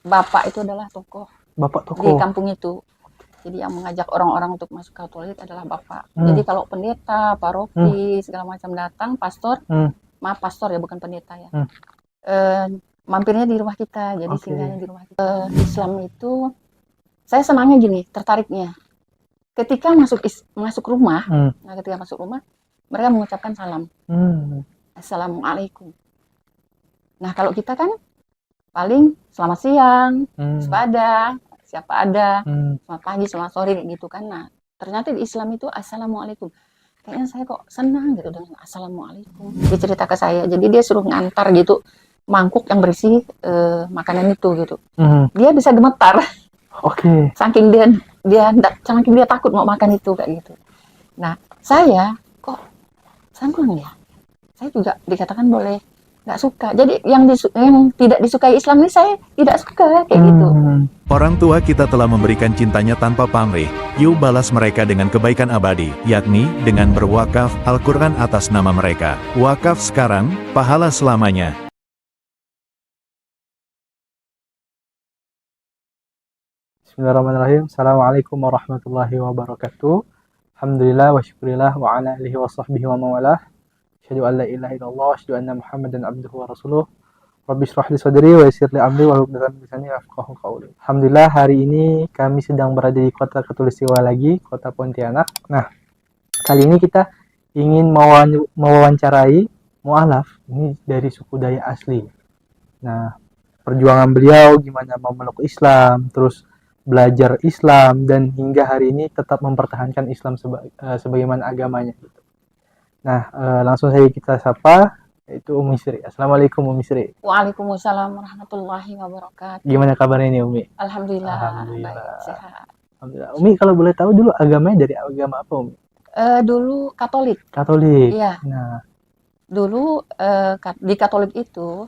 Bapak itu adalah tokoh Bapak di tokoh. kampung itu. Jadi yang mengajak orang-orang untuk masuk Katolik adalah Bapak. Hmm. Jadi kalau pendeta, Hmm. paroki, segala macam datang, pastor, Hmm. maaf pastor ya, bukan pendeta ya. Hmm. Mampirnya di rumah kita, jadi Oke. singgahnya di rumah kita. Islam itu, saya senangnya gini, tertariknya. Ketika masuk rumah, ketika masuk rumah, mereka mengucapkan salam. Assalamualaikum. Nah, kalau kita kan paling selamat siang, sepada, siapa ada, selamat pagi, selamat sore gitu kan. Nah, ternyata di Islam itu assalamualaikum. Kayaknya saya kok senang gitu dengan assalamualaikum. Dia cerita ke saya, jadi dia suruh ngantar gitu mangkuk yang berisi makanan itu gitu. Dia bisa gemetar. Oke. Saking dia takut mau makan itu kayak gitu. Nah, saya kok sanggup ya. Saya juga dikatakan boleh nggak suka. Jadi yang tidak disukai Islam ini saya tidak suka kayak gitu. Orang tua kita telah memberikan cintanya tanpa pamrih. Yuk balas mereka dengan kebaikan abadi, yakni dengan berwakaf Al-Quran atas nama mereka. Wakaf sekarang, pahala selamanya. Bismillahirrahmanirrahim. Assalamualaikum warahmatullahi wabarakatuh. Alhamdulillah wa syukurillah wa ala alihi wa sahbihi wa mawalah. Asyhadu an la ilaha illallah wa asyhadu anna Muhammadan abduhu wa rasuluh. Rabbi shrah li sadri wa yassir li amri wa hlul 'uqdatam min lisani yafqahu qawli. Alhamdulillah hari ini kami sedang berada di kota Khatulistiwa lagi, kota Pontianak. Nah, kali ini kita ingin mewawancarai mu'alaf ini dari suku Dayak asli. Nah, perjuangan beliau gimana memeluk Islam, terus belajar Islam, dan hingga hari ini tetap mempertahankan Islam sebagaimana agamanya. Nah, langsung saja kita sapa, yaitu Umi Sri. Assalamualaikum Umi Sri. Waalaikumsalam warahmatullahi wabarakatuh. Gimana kabarnya nih Umi? Alhamdulillah. Baik, sehat. Alhamdulillah. Umi kalau boleh tahu dulu agamanya dari agama apa Umi? Dulu Katolik. Katolik. Iya. Nah. Dulu di Katolik itu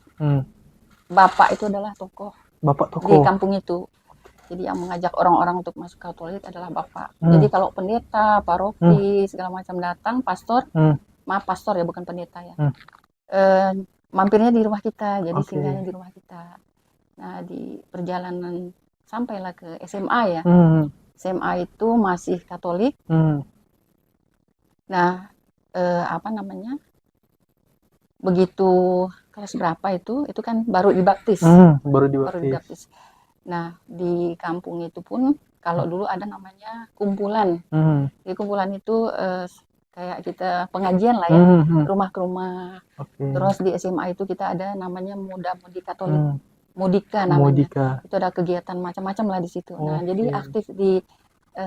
Bapak itu adalah tokoh. Bapak tokoh di kampung itu. Jadi yang mengajak orang-orang untuk masuk Katolik adalah Bapak. Jadi kalau pendeta, paroki, segala macam datang, pastor, maaf pastor ya, bukan pendeta ya. Mampirnya di rumah kita, jadi singgahnya di rumah kita. Nah, di perjalanan sampailah ke SMA ya. SMA itu masih Katolik. Nah, apa namanya? Begitu kelas berapa itu kan baru dibaptis. Baru dibaptis. Nah, di kampung itu pun kalau dulu ada namanya kumpulan. Di kumpulan itu kayak kita pengajian lah ya, rumah ke rumah. Terus di SMA itu kita ada namanya Muda-Mudi Katolik. Mudika namanya. Itu ada kegiatan macam-macam lah di situ. Nah, jadi aktif di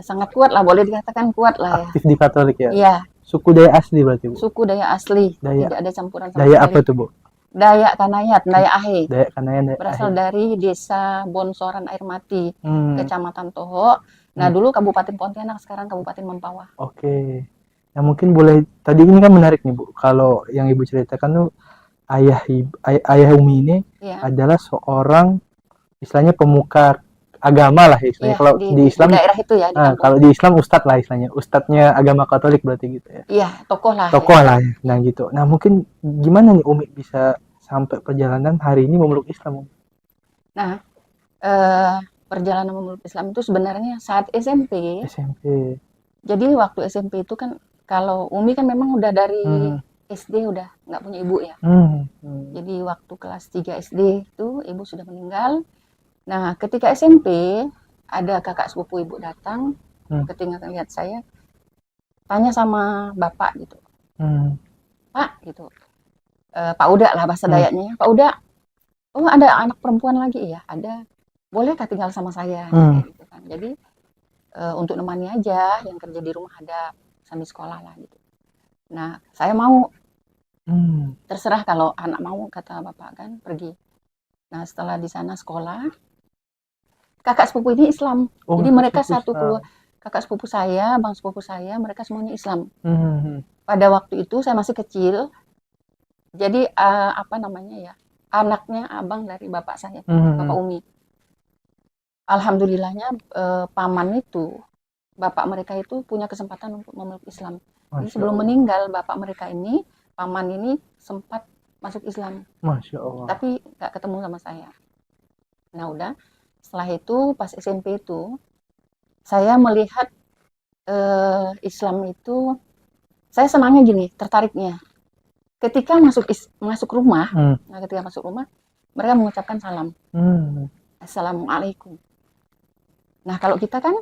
sangat kuat lah, boleh dikatakan kuat lah ya. Aktif di Katolik ya? Iya. Suku Dayak asli berarti Bu? Suku Dayak asli, tidak ada campuran sama Dayak apa tuh Bu? Dayak Kanayat, Dayak Ahe. Dayak Kanayat, Dayak Berasal dari desa Bonsoran Air Mati, Kecamatan Toho. Nah, dulu Kabupaten Pontianak, sekarang Kabupaten Mempawah. Oke. Nah, mungkin boleh, tadi ini kan menarik nih Bu, kalau yang Ibu ceritakan tuh ayah Umi ini adalah seorang istilahnya pemuka agama lah istilahnya. Kalau di Islam di daerah itu ya. Kalau di Islam ustadz lah istilahnya, ustadznya agama Katolik berarti gitu ya. Iya, tokoh lah. Tokoh lah ya. Nah gitu. Nah mungkin gimana nih Umi bisa sampai perjalanan hari ini memeluk Islam? Nah, perjalanan memeluk Islam itu sebenarnya saat SMP. Jadi waktu SMP itu kan kalau Umi kan memang udah dari SD udah nggak punya ibu ya. Jadi waktu kelas 3 SD itu ibu sudah meninggal. Nah, ketika SMP ada kakak sepupu ibu datang, ketika lihat saya, tanya sama bapak gitu, Pak gitu, Pak Uda lah bahasa Dayaknya, Pak Uda, oh ada anak perempuan lagi ya, ada, bolehkah tinggal sama saya? Gitu kan. Jadi untuk nemani aja, yang kerja di rumah ada sambil sekolah lah gitu. Nah, saya mau, terserah kalau anak mau kata bapak kan pergi. Nah, setelah di sana sekolah. Kakak sepupu ini Islam. Jadi mereka satu keluarga. Kakak sepupu saya, bang sepupu saya, mereka semuanya Islam. Pada waktu itu saya masih kecil. Jadi apa namanya ya? Anaknya abang dari bapak saya, Bapak Umi. Alhamdulillahnya paman itu, bapak mereka itu punya kesempatan untuk memeluk Islam. Jadi sebelum meninggal bapak mereka ini, paman ini sempat masuk Islam. Masya Allah. Tapi nggak ketemu sama saya. Nah udah. setelah itu pas SMP itu saya melihat Islam itu, saya senangnya gini, tertariknya. Ketika masuk rumah, ketika masuk rumah, mereka mengucapkan salam. Assalamualaikum. Nah, kalau kita kan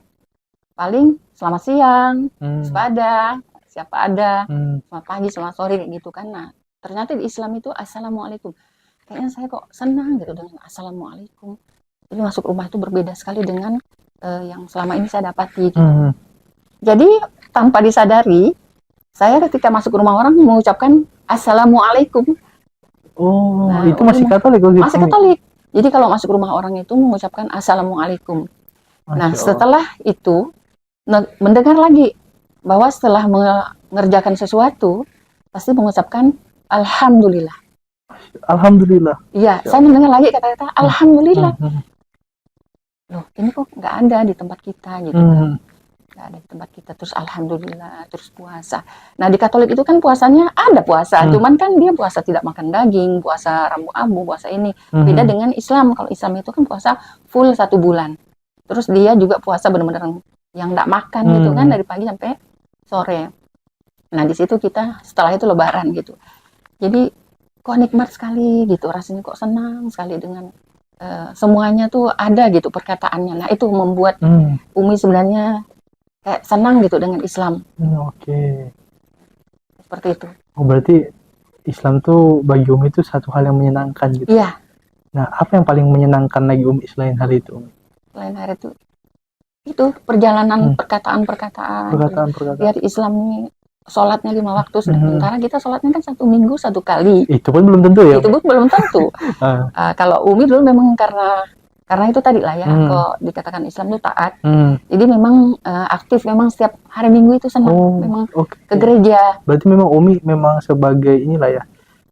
paling selamat siang, sepada, siapa ada, selamat pagi, selamat sore gitu kan. Nah, ternyata di Islam itu assalamualaikum. Kayaknya saya kok senang gitu dengan assalamualaikum. Jadi masuk rumah itu berbeda sekali dengan yang selama ini saya dapati. Gitu. Jadi tanpa disadari, saya ketika masuk rumah orang mengucapkan assalamualaikum. Oh, nah, itu masih Katolik gitu? Masih Katolik. Jadi kalau masuk rumah orang itu mengucapkan assalamualaikum. Nah, setelah itu mendengar lagi bahwa setelah mengerjakan sesuatu pasti mengucapkan alhamdulillah. Alhamdulillah. Iya, saya mendengar lagi kata-kata alhamdulillah. Loh, ini kok nggak ada di tempat kita gitu kan. Nggak ada di tempat kita, terus alhamdulillah, terus puasa. Nah, di Katolik itu kan puasanya ada puasa, cuman kan dia puasa tidak makan daging, puasa rambu abu, puasa ini. Beda dengan Islam. Kalau Islam itu kan puasa full 1 bulan. Terus dia juga puasa benar-benar yang nggak makan gitu kan, dari pagi sampai sore. Nah, di situ kita setelah itu lebaran gitu. Jadi kok nikmat sekali gitu, rasanya kok senang sekali dengan semuanya tuh ada gitu perkataannya. Nah, itu membuat Umi sebenarnya kayak senang gitu dengan Islam. Oke. Seperti itu. Oh, berarti Islam tuh bagi Umi itu satu hal yang menyenangkan gitu. Iya. Nah, apa yang paling menyenangkan lagi Umi selain hal itu? Selain hari itu perjalanan perkataan-perkataan. Biar Islam ini sholatnya 5 waktu, sementara kita sholatnya kan 1 minggu 1 kali. Itu pun belum tentu ya? Itu pun belum tentu. Kalau Umi dulu memang karena itu tadi lah ya, kalau dikatakan Islam itu taat. Jadi memang aktif, memang setiap hari Minggu itu senang, memang ke gereja. Berarti memang Umi memang sebagai inilah ya,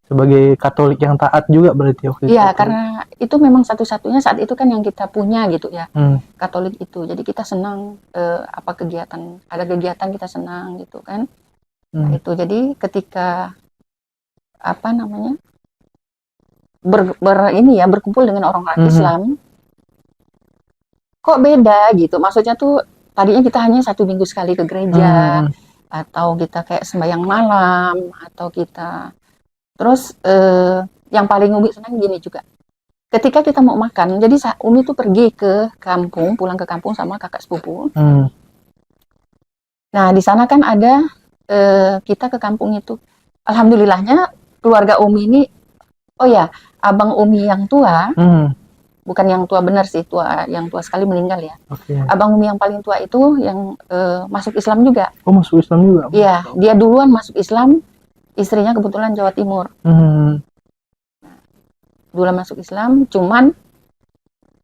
sebagai Katolik yang taat juga berarti waktu itu. Iya, karena itu memang satu-satunya saat itu kan yang kita punya gitu ya, Katolik itu. Jadi kita senang apa kegiatan, ada kegiatan kita senang gitu kan. Nah, itu jadi ketika apa namanya berkumpul dengan orang-orang Islam. Kok beda gitu, maksudnya tuh tadinya kita hanya 1 minggu sekali ke gereja, atau kita kayak sembahyang malam, atau kita terus yang paling Umi senang gini juga, ketika kita mau makan, jadi Umi tuh pergi ke kampung, pulang ke kampung sama kakak sepupu. Nah, di sana kan ada kita ke kampung itu, alhamdulillahnya keluarga Umi ini, oh ya, abang Umi yang tua, bukan yang tua benar sih, yang tua sekali meninggal ya. Abang Umi yang paling tua itu yang masuk Islam juga. Oh, masuk Islam juga? Iya, dia duluan masuk Islam, istrinya kebetulan Jawa Timur. Duluan masuk Islam, cuman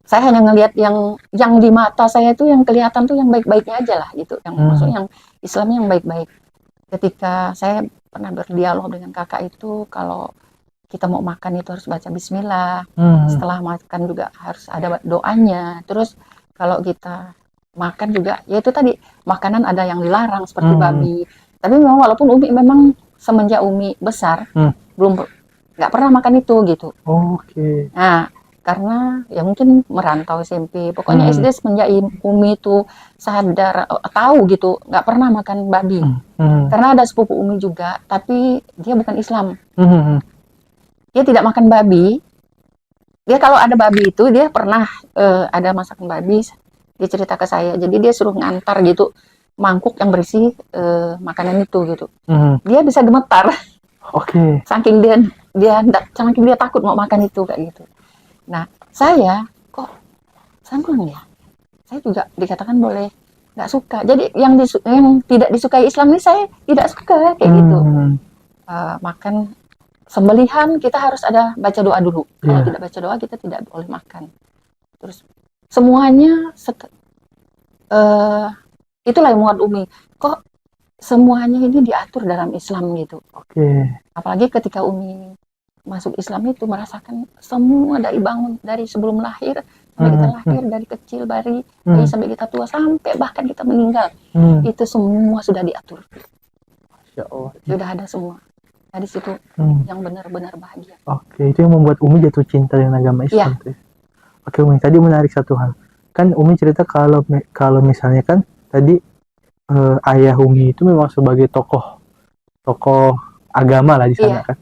saya hanya ngelihat yang di mata saya itu yang kelihatan tuh yang baik-baiknya aja lah gitu, yang maksudnya yang Islamnya yang baik-baik. Ketika saya pernah berdialog dengan kakak itu, kalau kita mau makan itu harus baca bismillah, setelah makan juga harus ada doanya, terus kalau kita makan juga, ya itu tadi, makanan ada yang dilarang seperti babi, tapi memang walaupun Umi memang semenjak Umi besar, nggak pernah makan itu gitu. Nah, karena ya mungkin merantau SMP, pokoknya SD semenjak Umi itu sadar, tahu gitu, nggak pernah makan babi, karena ada sepupu Umi juga, tapi dia bukan Islam. Dia tidak makan babi. Dia kalau ada babi itu, dia pernah ada masakan babi, dia cerita ke saya. Jadi dia suruh ngantar gitu mangkuk yang berisi makanan itu gitu. Dia bisa gemetar. Saking dia takut mau makan itu kayak gitu. Nah, saya kok sanggung ya. Saya juga dikatakan boleh nggak suka. Jadi yang tidak disukai Islam ini saya tidak suka kayak gitu. Makan sembelihan kita harus ada baca doa dulu. Kalau tidak baca doa kita tidak boleh makan. Terus semuanya itulah yang membuat Umi, kok semuanya ini diatur dalam Islam gitu. Apalagi ketika Umi masuk Islam itu merasakan semua dari bangun, dari sebelum lahir sampai kita lahir, dari kecil bayi sampai kita tua, sampai bahkan kita meninggal, itu semua sudah diatur. Sudah ada semua. Nah, di situ yang benar-benar bahagia. Itu yang membuat Umi jatuh cinta dengan agama Islam. Oke Umi, tadi menarik satu hal. Kan Umi cerita kalau misalnya kan tadi ayah Umi itu memang sebagai tokoh agama lah di sana Iya. kan.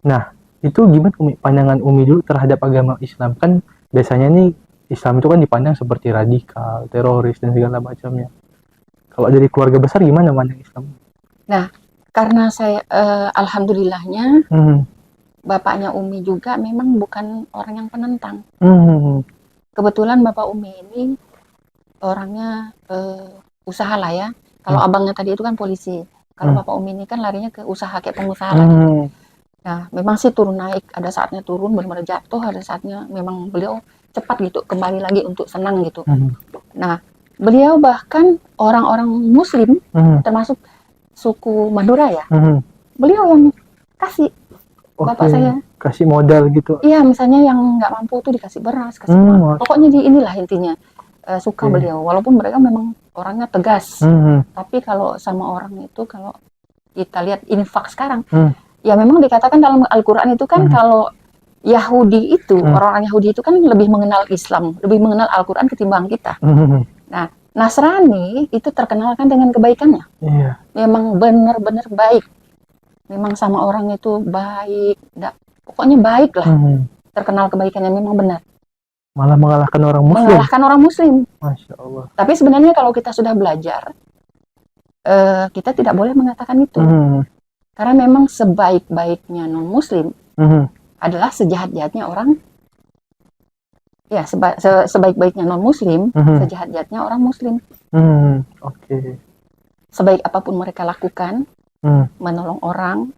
Nah, itu gimana Umi pandangan Umi dulu terhadap agama Islam? Kan biasanya nih Islam itu kan dipandang seperti radikal, teroris dan segala macamnya. Kalau dari keluarga besar gimana mandang Islam? Nah, karena saya alhamdulillahnya Hmm. bapaknya Umi juga memang bukan orang yang penentang. Hmm. Kebetulan bapak Umi ini orangnya usaha lah ya. Kalau abangnya tadi itu kan polisi. Kalau bapak Umi ini kan larinya ke usaha kayak pengusaha lah gitu. Nah, memang sih turun naik, ada saatnya turun benar-benar jatuh, ada saatnya memang beliau cepat gitu kembali lagi untuk senang gitu. Nah, beliau bahkan orang-orang Muslim termasuk suku Madura ya, beliau yang kasih bapak saya. Kasih modal gitu. Iya, misalnya yang nggak mampu tuh dikasih beras, kasih pokoknya inilah intinya suka beliau. Walaupun mereka memang orangnya tegas, tapi kalau sama orang itu kalau kita lihat infak sekarang, ya memang dikatakan dalam Al-Quran itu kan kalau Yahudi itu, orang-orang Yahudi itu kan lebih mengenal Islam, lebih mengenal Al-Quran ketimbang kita. Nah, Nasrani itu terkenal kan dengan kebaikannya. Iya. Memang benar-benar baik. Memang sama orang itu baik, pokoknya baik lah. Terkenal kebaikannya memang benar. Malah mengalahkan orang Muslim. Mengalahkan orang Muslim. Masya Allah. Tapi sebenarnya kalau kita sudah belajar, kita tidak boleh mengatakan itu. Karena memang sebaik-baiknya non-Muslim adalah sejahat-jahatnya orang. Ya, sebaik-baiknya non-Muslim, sejahat-jahatnya orang Muslim. Oke. Sebaik apapun mereka lakukan, menolong orang,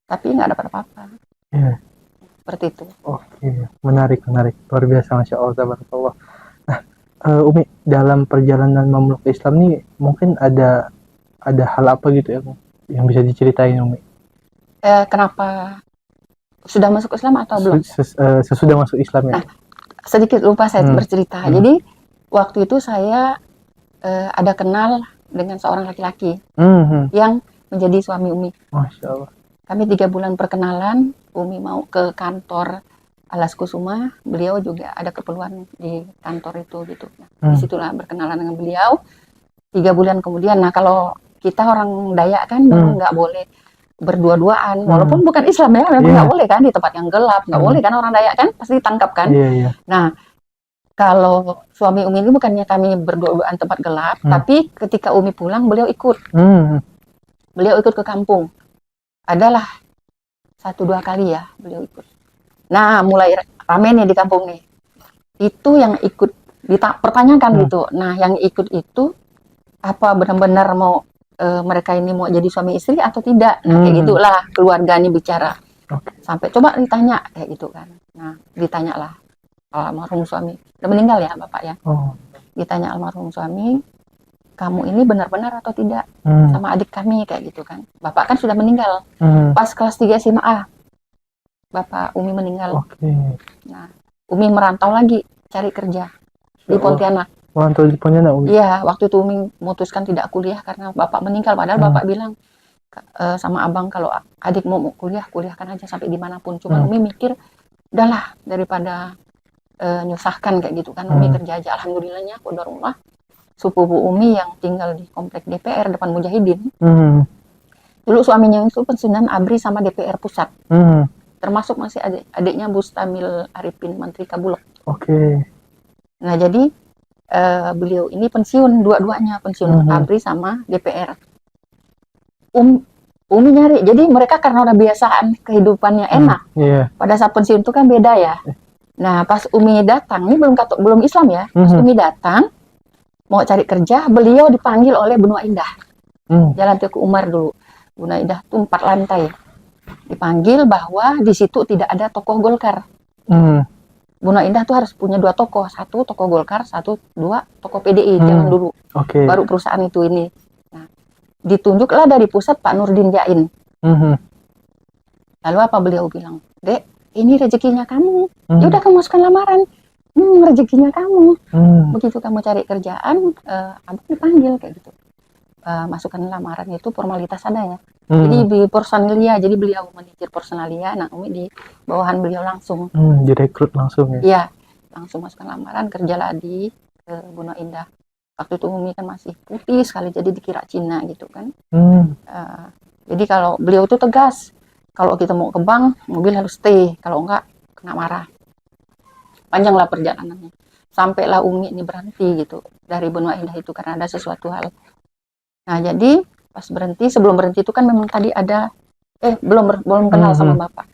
tapi nggak dapat apa-apa. Iya. Seperti itu. Oke, menarik. Luar biasa, Masya Allah, tabarakallah. Nah, Umi, dalam perjalanan memeluk Islam nih, mungkin ada hal apa gitu ya, yang bisa diceritain, Umi? Kenapa sudah masuk Islam atau belum? Sesudah masuk Islam ya. Nah, sedikit lupa saya bercerita. Jadi waktu itu saya ada kenal dengan seorang laki-laki yang menjadi suami Umi. Masya Allah. Kami 3 bulan perkenalan, Umi mau ke kantor Alas Kusuma, beliau juga ada keperluan di kantor itu gitu. Nah, disitulah berkenalan dengan beliau. 3 bulan kemudian, nah kalau kita orang Dayak kan nggak boleh berdua-duaan, walaupun bukan Islam ya, memang nggak boleh kan di tempat yang gelap, nggak boleh kan orang Dayak kan pasti ditangkap kan. Nah, kalau suami Umi ini bukannya kami berdua-duaan tempat gelap, tapi ketika Umi pulang beliau ikut. Beliau ikut ke kampung. Adalah 1-2 kali ya beliau ikut. Nah, mulai rame nih di kampung nih. Itu yang ikut dipertanyakan gitu. Nah, yang ikut itu apa benar-benar mau mereka ini mau jadi suami istri atau tidak? Nah, kayak gitulah keluarga ini bicara. Sampai coba ditanya kayak gitu kan. Nah, ditanyalah almarhum suami. Udah meninggal ya Bapak ya. Ditanya almarhum suami, kamu ini benar-benar atau tidak sama adik kami kayak gitu kan. Bapak kan sudah meninggal. Pas kelas 3 SMA, Bapak Umi meninggal. Nah, Umi merantau lagi cari kerja di Pontianak. Merantau di Pontianak, Umi? Iya, waktu itu Umi memutuskan tidak kuliah karena Bapak meninggal. Padahal Bapak bilang sama abang kalau adik mau kuliahkan aja sampai dimanapun. Cuma Umi mikir, udahlah daripada nyusahkan kayak gitu kan. Umi kerja aja. Alhamdulillahnya qadarullah sepupu Umi yang tinggal di komplek DPR depan Mujahidin. Dulu suaminya itu pensiunan ABRI sama DPR pusat. Termasuk masih adiknya Bustamil Arifin, Menteri Kabulok. Nah, jadi beliau ini pensiun, dua-duanya pensiun ABRI sama DPR. Umi nyari, jadi mereka karena udah biasaan kehidupannya enak. Pada saat pensiun itu kan beda ya. Nah, pas Umi datang, ini belum Islam ya. Pas Umi datang mau cari kerja, beliau dipanggil oleh Benua Indah. Jalan Teguh Umar dulu. Benua Indah itu 4 lantai. Dipanggil bahwa di situ tidak ada tokoh Golkar. Benua Indah tuh harus punya 2 tokoh. 1 tokoh Golkar, 1, 2 tokoh PDI zaman dulu. Baru perusahaan itu ini. Nah, ditunjuklah dari pusat Pak Nurdin Jain. Lalu apa beliau bilang? Dek, ini rezekinya kamu. Ya udah kamu masukkan lamaran. Rezekinya kamu. Begitu kamu cari kerjaan, abang dipanggil kayak gitu. Masukkan lamaran itu formalitas ada ya. Jadi di personalia, jadi beliau manajer personalia. Nah, Umi di bawahan beliau langsung. Direkrut langsung ya. Iya. langsung masukkan lamaran, kerjalah di Benua Indah. Waktu itu Umi kan masih putih sekali, jadi dikira Cina gitu kan. Jadi kalau beliau itu tegas, kalau kita mau ke bank, mobil harus stay, kalau enggak kena marah. Panjanglah perjalanannya, sampailah Umi ini berhenti gitu dari Benua Indah itu karena ada sesuatu hal. Nah jadi pas berhenti, sebelum berhenti itu kan memang tadi ada belum kenal sama bapak.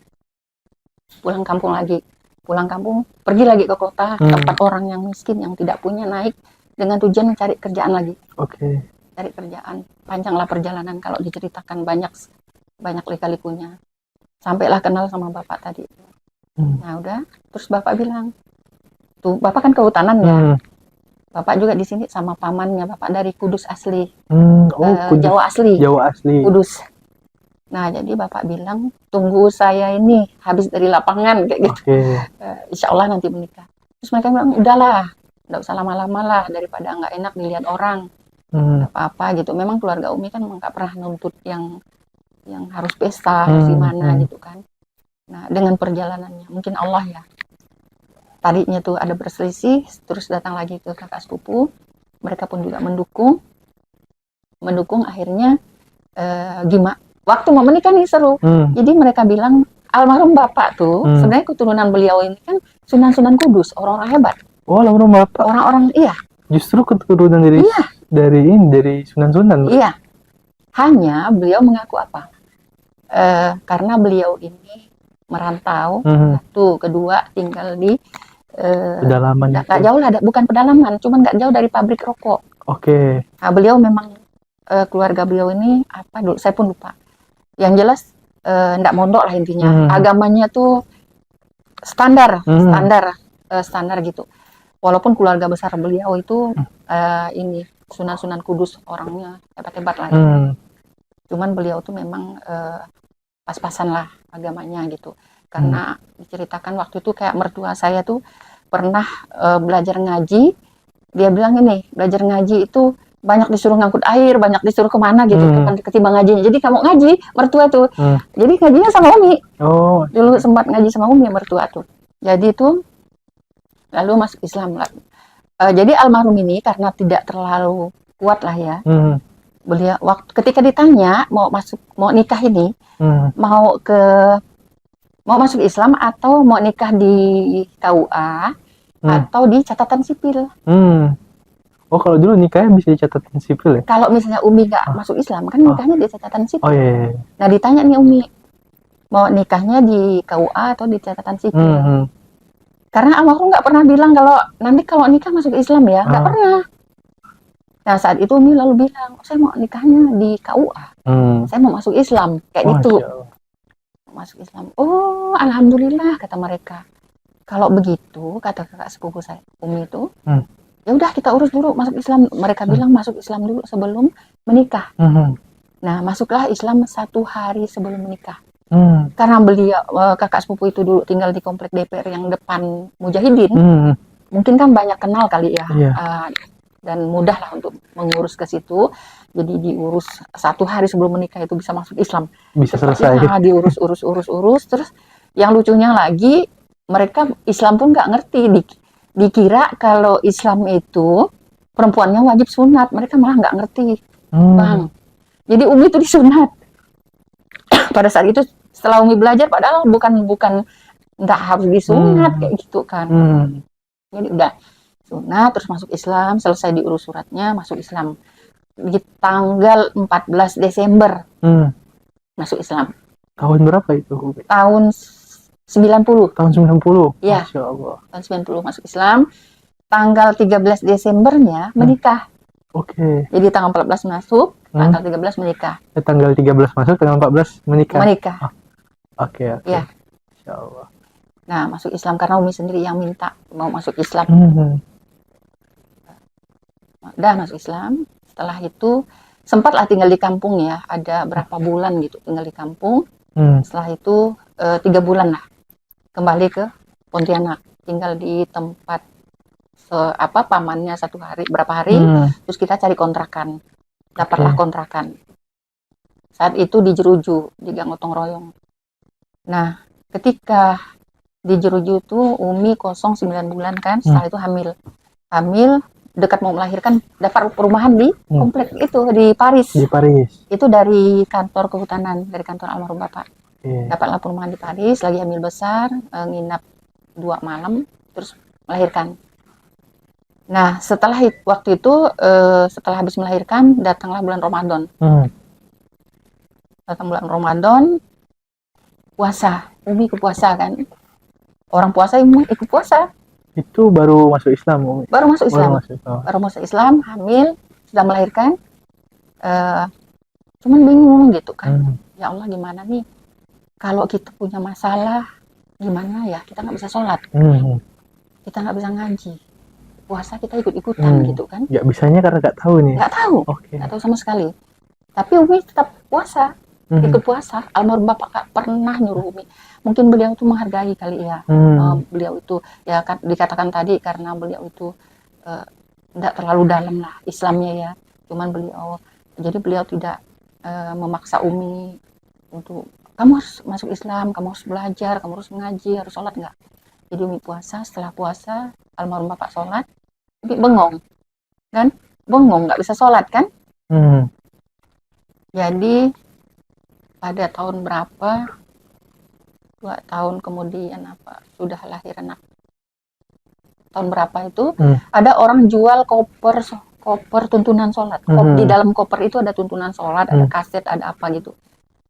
Pulang kampung, pergi lagi ke kota, tempat orang yang miskin yang tidak punya, naik dengan tujuan mencari kerjaan lagi. Cari kerjaan, panjanglah perjalanan kalau diceritakan, banyak lika-likunya. Sampailah kenal sama bapak tadi. Nah udah, terus bapak bilang, tuh bapak kan kehutanan ya. Bapak juga di sini sama pamannya, bapak dari Kudus asli, Kudus. Jawa asli, Kudus. Nah jadi bapak bilang, tunggu saya ini habis dari lapangan kayak gitu. Insya Allah nanti menikah. Terus mereka bilang, udahlah, nggak usah lama-lama lah, daripada nggak enak dilihat orang. Apa-apa gitu. Memang keluarga Umi kan nggak pernah nuntut yang harus pesta, harus gimana gitu kan. Nah dengan perjalanannya, mungkin Allah ya. Tadinya tuh ada berselisih, terus datang lagi ke kakak sepupu. Mereka pun juga mendukung akhirnya gimana. Waktu mau menikah nih seru. Jadi mereka bilang, almarhum bapak tuh, sebenarnya keturunan beliau ini kan Sunan Kudus, orang-orang hebat. Oh, almarhum bapak. Orang-orang, iya. Justru keturunan dari Sunan. Iya. Hanya beliau mengaku apa? Karena beliau ini merantau, satu, kedua tinggal di pedalaman. Nggak jauh lah, bukan pedalaman, cuman nggak jauh dari pabrik rokok. Nah, beliau memang keluarga beliau ini apa dulu? Saya pun lupa. Yang jelas nggak mondok lah intinya. Agamanya tuh standar gitu. Walaupun keluarga besar beliau itu ini Sunan Kudus, orangnya hebat-hebat lah. Cuman beliau tuh memang pas-pasan lah agamanya gitu. Karena diceritakan waktu itu kayak mertua saya tuh pernah belajar ngaji. Dia bilang ini, belajar ngaji itu banyak disuruh ngangkut air, banyak disuruh kemana gitu, ketimbang ngajinya. Jadi kamu ngaji, mertua tuh. Jadi ngajinya sama Umi. Dulu sempat ngaji sama Umi mertua tuh. Jadi itu lalu masuk Islam lah. Jadi almarhum ini karena tidak terlalu kuat lah ya. Beliau ketika ditanya mau nikah ini, mau masuk Islam atau mau nikah di KUA atau di catatan sipil. Oh, kalau dulu nikahnya bisa di catatan sipil ya? Kalau misalnya Umi nggak masuk Islam, kan nikahnya di catatan sipil. Nah, ditanya nih Umi, mau nikahnya di KUA atau di catatan sipil? Karena almarhum nggak pernah bilang nanti kalau nikah masuk Islam ya, nggak pernah. Nah, saat itu Umi lalu bilang, saya mau nikahnya di KUA, saya mau masuk Islam, kayak gitu. Masuk Islam. Oh, alhamdulillah, kata mereka. Kalau begitu, kata kakak sepupu saya, Umi itu, ya udah kita urus dulu masuk Islam. Mereka bilang masuk Islam dulu sebelum menikah. Nah, masuklah Islam 1 hari sebelum menikah. Karena beliau kakak sepupu itu dulu tinggal di komplek DPR yang depan Mujahidin. Mungkin kan banyak kenal kali ya. Dan mudah lah untuk mengurus ke situ. Jadi diurus 1 hari sebelum menikah itu bisa masuk Islam. Bisa selesai. Diurus. Terus yang lucunya lagi, mereka Islam pun nggak ngerti. Dikira kalau Islam itu perempuannya wajib sunat. Mereka malah nggak ngerti, Bang. Jadi Umi itu disunat. Pada saat itu setelah Umi belajar, padahal bukan nggak harus disunat kayak gitu kan. Jadi udah sunat, terus masuk Islam, selesai diurus suratnya, masuk Islam. Di tanggal 14 Desember masuk Islam. Tahun berapa itu? Tahun 90. Tahun 90? Iya. Masya Allah. Tahun 90 masuk Islam. Tanggal 13 Desembernya menikah. Jadi tanggal 14 masuk, tanggal 13 menikah. Tanggal 13 masuk, tanggal 14 menikah? Oke. Ya. Masya Allah. Nah, masuk Islam karena Umi sendiri yang minta mau masuk Islam. Udah masuk Islam. Setelah itu sempatlah tinggal di kampung ya, ada berapa bulan gitu tinggal di kampung. Setelah itu 3 bulan lah kembali ke Pontianak, tinggal di tempat pamannya berapa hari, terus kita cari kontrakan, dapatlah kontrakan. Saat itu di Jeruju, di Gang Gotong Royong. Nah, ketika Di Jeruju tuh Umi kosong 9 bulan kan, setelah itu hamil dekat mau melahirkan, dapat perumahan di komplek itu di Paris. Di Paris. Itu dari kantor kehutanan, dari kantor almarhum bapak. Iya. Dapatlah perumahan di Paris, lagi hamil besar, nginap 2 malam, terus melahirkan. Nah, setelah waktu itu, setelah habis melahirkan, datanglah bulan Ramadan. Datang bulan Ramadan, puasa. Umi ikut puasa kan. Orang puasa ikut puasa. Itu baru masuk Islam, Umi? Baru masuk Islam. Baru masuk Islam, hamil, sudah melahirkan. Cuman bingung gitu kan. Ya Allah, gimana nih? Kalau kita punya masalah, gimana ya? Kita nggak bisa sholat. Kita nggak bisa ngaji. Puasa kita ikut-ikutan gitu kan. Nggak bisanya karena nggak tahu nih? Nggak tahu. Nggak tahu sama sekali. Tapi Umi tetap puasa. Ikut puasa. Almarhum bapak gak pernah nyuruh Umi. Mungkin beliau itu menghargai kali ya. Beliau itu ya kan dikatakan tadi karena beliau itu tidak terlalu dalam lah Islamnya ya. Cuman beliau tidak memaksa Umi untuk kamu harus masuk Islam, kamu harus belajar, kamu harus ngaji, harus sholat, enggak. Jadi Umi puasa. Setelah puasa almarhum bapak sholat, Umi bengong kan, nggak bisa sholat kan. Jadi pada tahun berapa, 2 tahun kemudian sudah lahir anak, tahun berapa itu ada orang jual koper tuntunan sholat. Di dalam koper itu ada tuntunan sholat, ada kaset, ada apa gitu.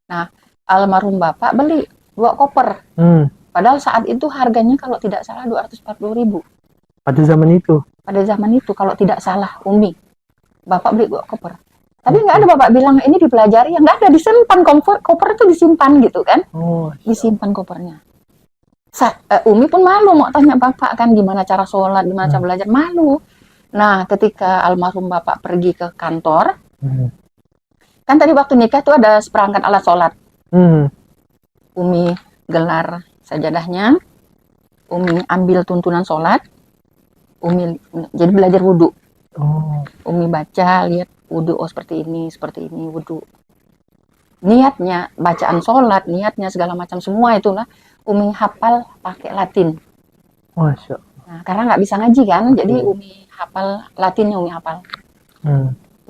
Nah, almarhum bapak beli 2 koper. Padahal saat itu harganya kalau tidak salah 240.000. Pada zaman itu? Pada zaman itu kalau tidak salah Umi. Bapak beli 2 koper. Tapi nggak ada bapak bilang ini dipelajari, yang nggak ada, disimpan, koper itu disimpan gitu kan. Disimpan kopernya. Umi pun malu mau tanya bapak kan gimana cara sholat, gimana cara belajar, malu. Nah, ketika almarhum bapak pergi ke kantor, kan tadi waktu nikah tuh ada seperangkat alat sholat. Umi gelar sajadahnya, Umi ambil tuntunan sholat, Umi jadi belajar wudhu. Umi baca, lihat wudhu, seperti ini wudhu. Niatnya, bacaan sholat, niatnya segala macam semua itulah Umi hafal pakai Latin. Masya Allah. Nah, karena nggak bisa ngaji kan, jadi Umi hafal Latinnya, Umi hafal.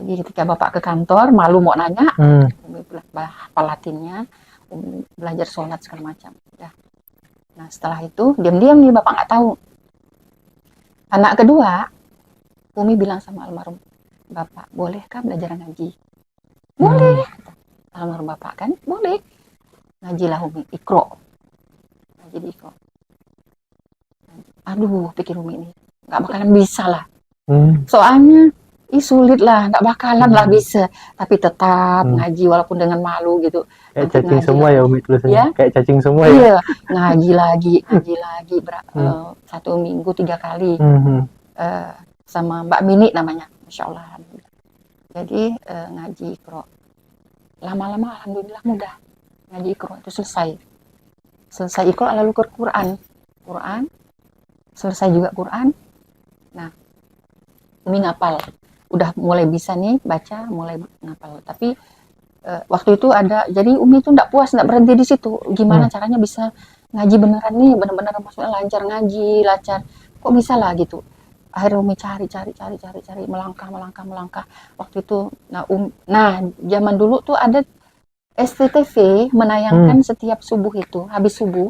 Jadi ketika bapak ke kantor, malu mau nanya, Umi hafal Latinnya, Umi belajar sholat segala macam. Udah. Nah, setelah itu diam-diam nih bapak nggak tahu. Anak kedua, Umi bilang sama almarhum bapak, bolehkah belajar ngaji? Boleh. Almarhum bapak kan, boleh. Ngajilah Umi, Iqra. Ngaji di Iqra. Aduh, pikir Umi ini nggak bakalan bisa lah. Soalnya sulit lah, nggak bakalan lah bisa. Tapi tetap ngaji walaupun dengan malu gitu. Kayak cacing semua ya Umi tulisannya. Ya? Kayak cacing semua ya. Iya, ngaji lagi. 1 minggu 3 kali. Sama Mbak Mini namanya, Masya Allah. Jadi ngaji Iqra. Lama-lama alhamdulillah mudah. Ngaji Iqra itu selesai Iqra lalu ke Quran, selesai juga Quran. Nah, Umi ngapal, udah mulai bisa nih baca, mulai ngapal. Tapi waktu itu ada, jadi Umi itu nggak puas, nggak berhenti di situ. Gimana caranya bisa ngaji beneran nih, bener-bener maksudnya lancar ngaji, lancar. Kok bisa lah gitu. Akhirnya Umi cari, melangkah. Waktu itu, nah zaman dulu tuh ada SCTV menayangkan setiap subuh itu, habis subuh,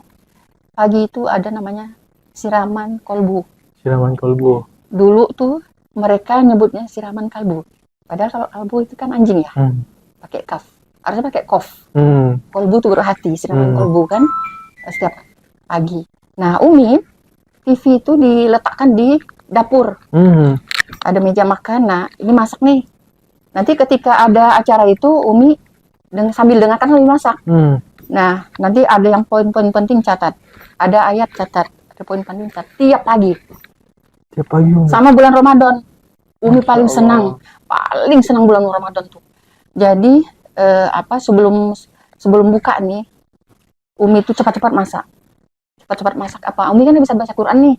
pagi itu ada namanya siraman kolbu. Siraman kolbu. Dulu tuh mereka nyebutnya siraman kalbu. Padahal kalau kalbu itu kan anjing ya, pakai kaf, harusnya pakai kof. Kolbu tuh berhati, siraman kolbu kan setiap pagi. Nah Umi, TV itu diletakkan di dapur. Ada meja makan, nah ini masak nih. Nanti ketika ada acara itu Umi sambil dengarkan sambil masak. Nah nanti ada yang poin-poin penting catat, ada ayat catat, ada poin penting catat tiap pagi. Sama bulan Ramadan, Umi paling senang bulan Ramadan tuh. Jadi sebelum buka nih, Umi tuh cepat-cepat masak apa? Umi kan bisa baca Quran nih.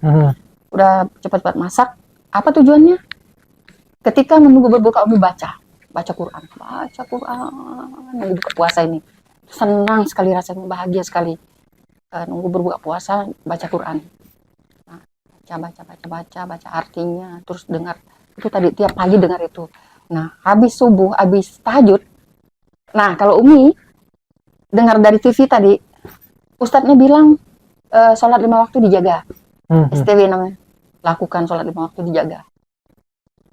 Udah cepat-cepat masak. Apa tujuannya? Ketika menunggu berbuka Umi baca Quran. Nunggu buka puasa ini. Senang sekali rasanya, bahagia sekali. nunggu berbuka puasa baca Quran. Nah, baca artinya, terus dengar itu tadi tiap pagi dengar itu. Nah, habis subuh, habis tahajud. Nah, kalau Umi dengar dari TV tadi, Ustadznya bilang sholat 5 waktu dijaga. STW namanya. Lakukan sholat 5 waktu dijaga.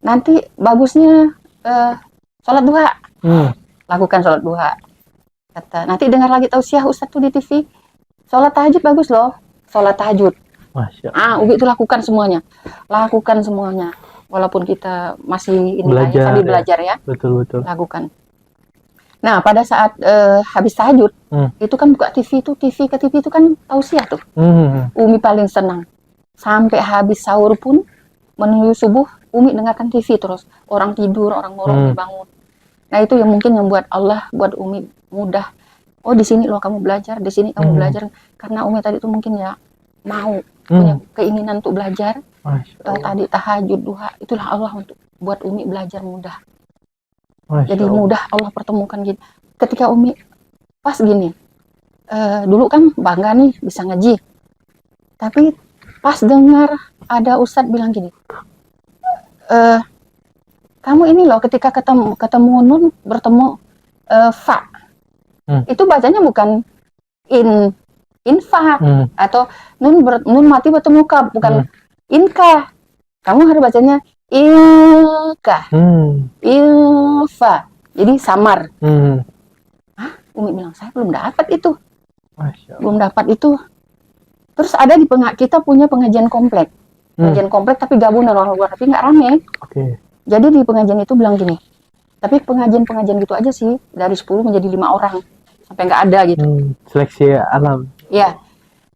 Nanti bagusnya sholat duha. Lakukan sholat duha. Kata, nanti dengar lagi tausiah Ustadz tuh di TV. Sholat tahajud bagus loh. Sholat tahajud. Masya Allah. Ubi itu lakukan semuanya. Lakukan semuanya. Walaupun kita masih ini Belajar, tadi belajar ya. Betul. Lakukan. Nah, pada saat habis tahajud, itu kan buka TV itu, TV ke TV itu kan tausiah tuh. Umi paling senang. Sampai habis sahur pun, menuju subuh, Umi dengarkan TV terus. Orang tidur, orang ngorong dibangun. Nah, itu yang mungkin yang buat Allah, buat Umi mudah. Oh, di sini loh kamu belajar, di sini kamu belajar. Karena Umi tadi itu mungkin ya mau, punya keinginan untuk belajar. Tadi tahajud, duha, itulah Allah untuk buat Umi belajar mudah. Jadi mudah Allah pertemukan gitu. Ketika Umi pas gini, dulu kan bangga nih bisa ngaji. Tapi pas dengar ada Ustadz bilang gini, kamu ini loh ketika ketemu nun bertemu fa, itu bacanya bukan infa atau nun mati bertemu ka, bukan inka. Kamu harus bacanya ilka, ilfa. Jadi samar. Umi bilang saya belum dapat itu. Belum dapat itu. Terus ada di kita punya pengajian komplek. Pengajian komplek tapi gabung dengan orang luar, tapi nggak rame. Jadi di pengajian itu bilang gini, tapi pengajian gitu aja sih, dari 10 menjadi 5 orang. Sampai nggak ada gitu. Seleksi alam. Ya,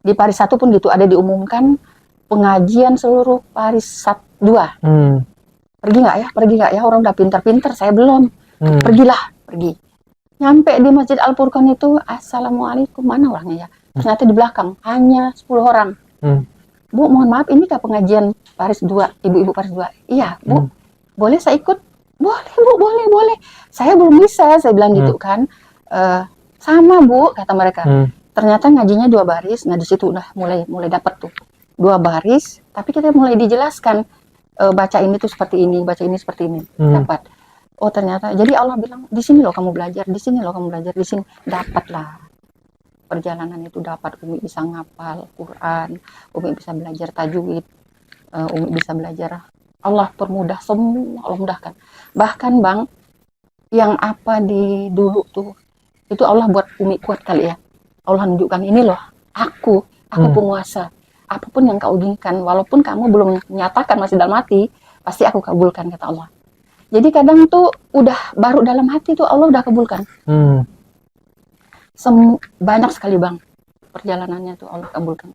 di Paris 1 pun gitu, ada diumumkan pengajian seluruh Paris 2. Pergi nggak ya, orang udah pinter-pinter, saya belum. Pergi. Nyampe di Masjid Al-Furqan itu, assalamualaikum, mana orangnya ya? Ternyata di belakang, hanya 10 orang. Bu, mohon maaf, ini kah pengajian Paris 2, ibu-ibu Paris 2? Iya, Bu, boleh saya ikut? Boleh, Bu, boleh. Saya belum bisa, saya bilang gitu kan. Sama, Bu, kata mereka. Ternyata ngajinya 2 baris, nah di situ udah mulai dapat tuh. 2 baris, tapi kita mulai dijelaskan, baca ini tuh seperti ini, baca ini seperti ini, dapat. Oh ternyata, jadi Allah bilang, di sini loh kamu belajar, di sini loh kamu belajar, di sini. Dapatlah. Perjalanan itu dapat, Umi bisa ngapal Quran, Umi bisa belajar tajwid, Umi bisa belajar. Allah permudah semua, Allah mudahkan. Bahkan Bang, yang apa di dulu tuh, itu Allah buat Umi kuat kali ya. Allah nunjukkan, ini loh, aku penguasa. Apapun yang kau inginkan, walaupun kamu belum menyatakan masih dalam hati, pasti aku kabulkan, kata Allah. Jadi kadang tuh udah baru dalam hati tuh Allah udah kabulkan. Banyak sekali Bang perjalanannya tuh Allah kabulkan.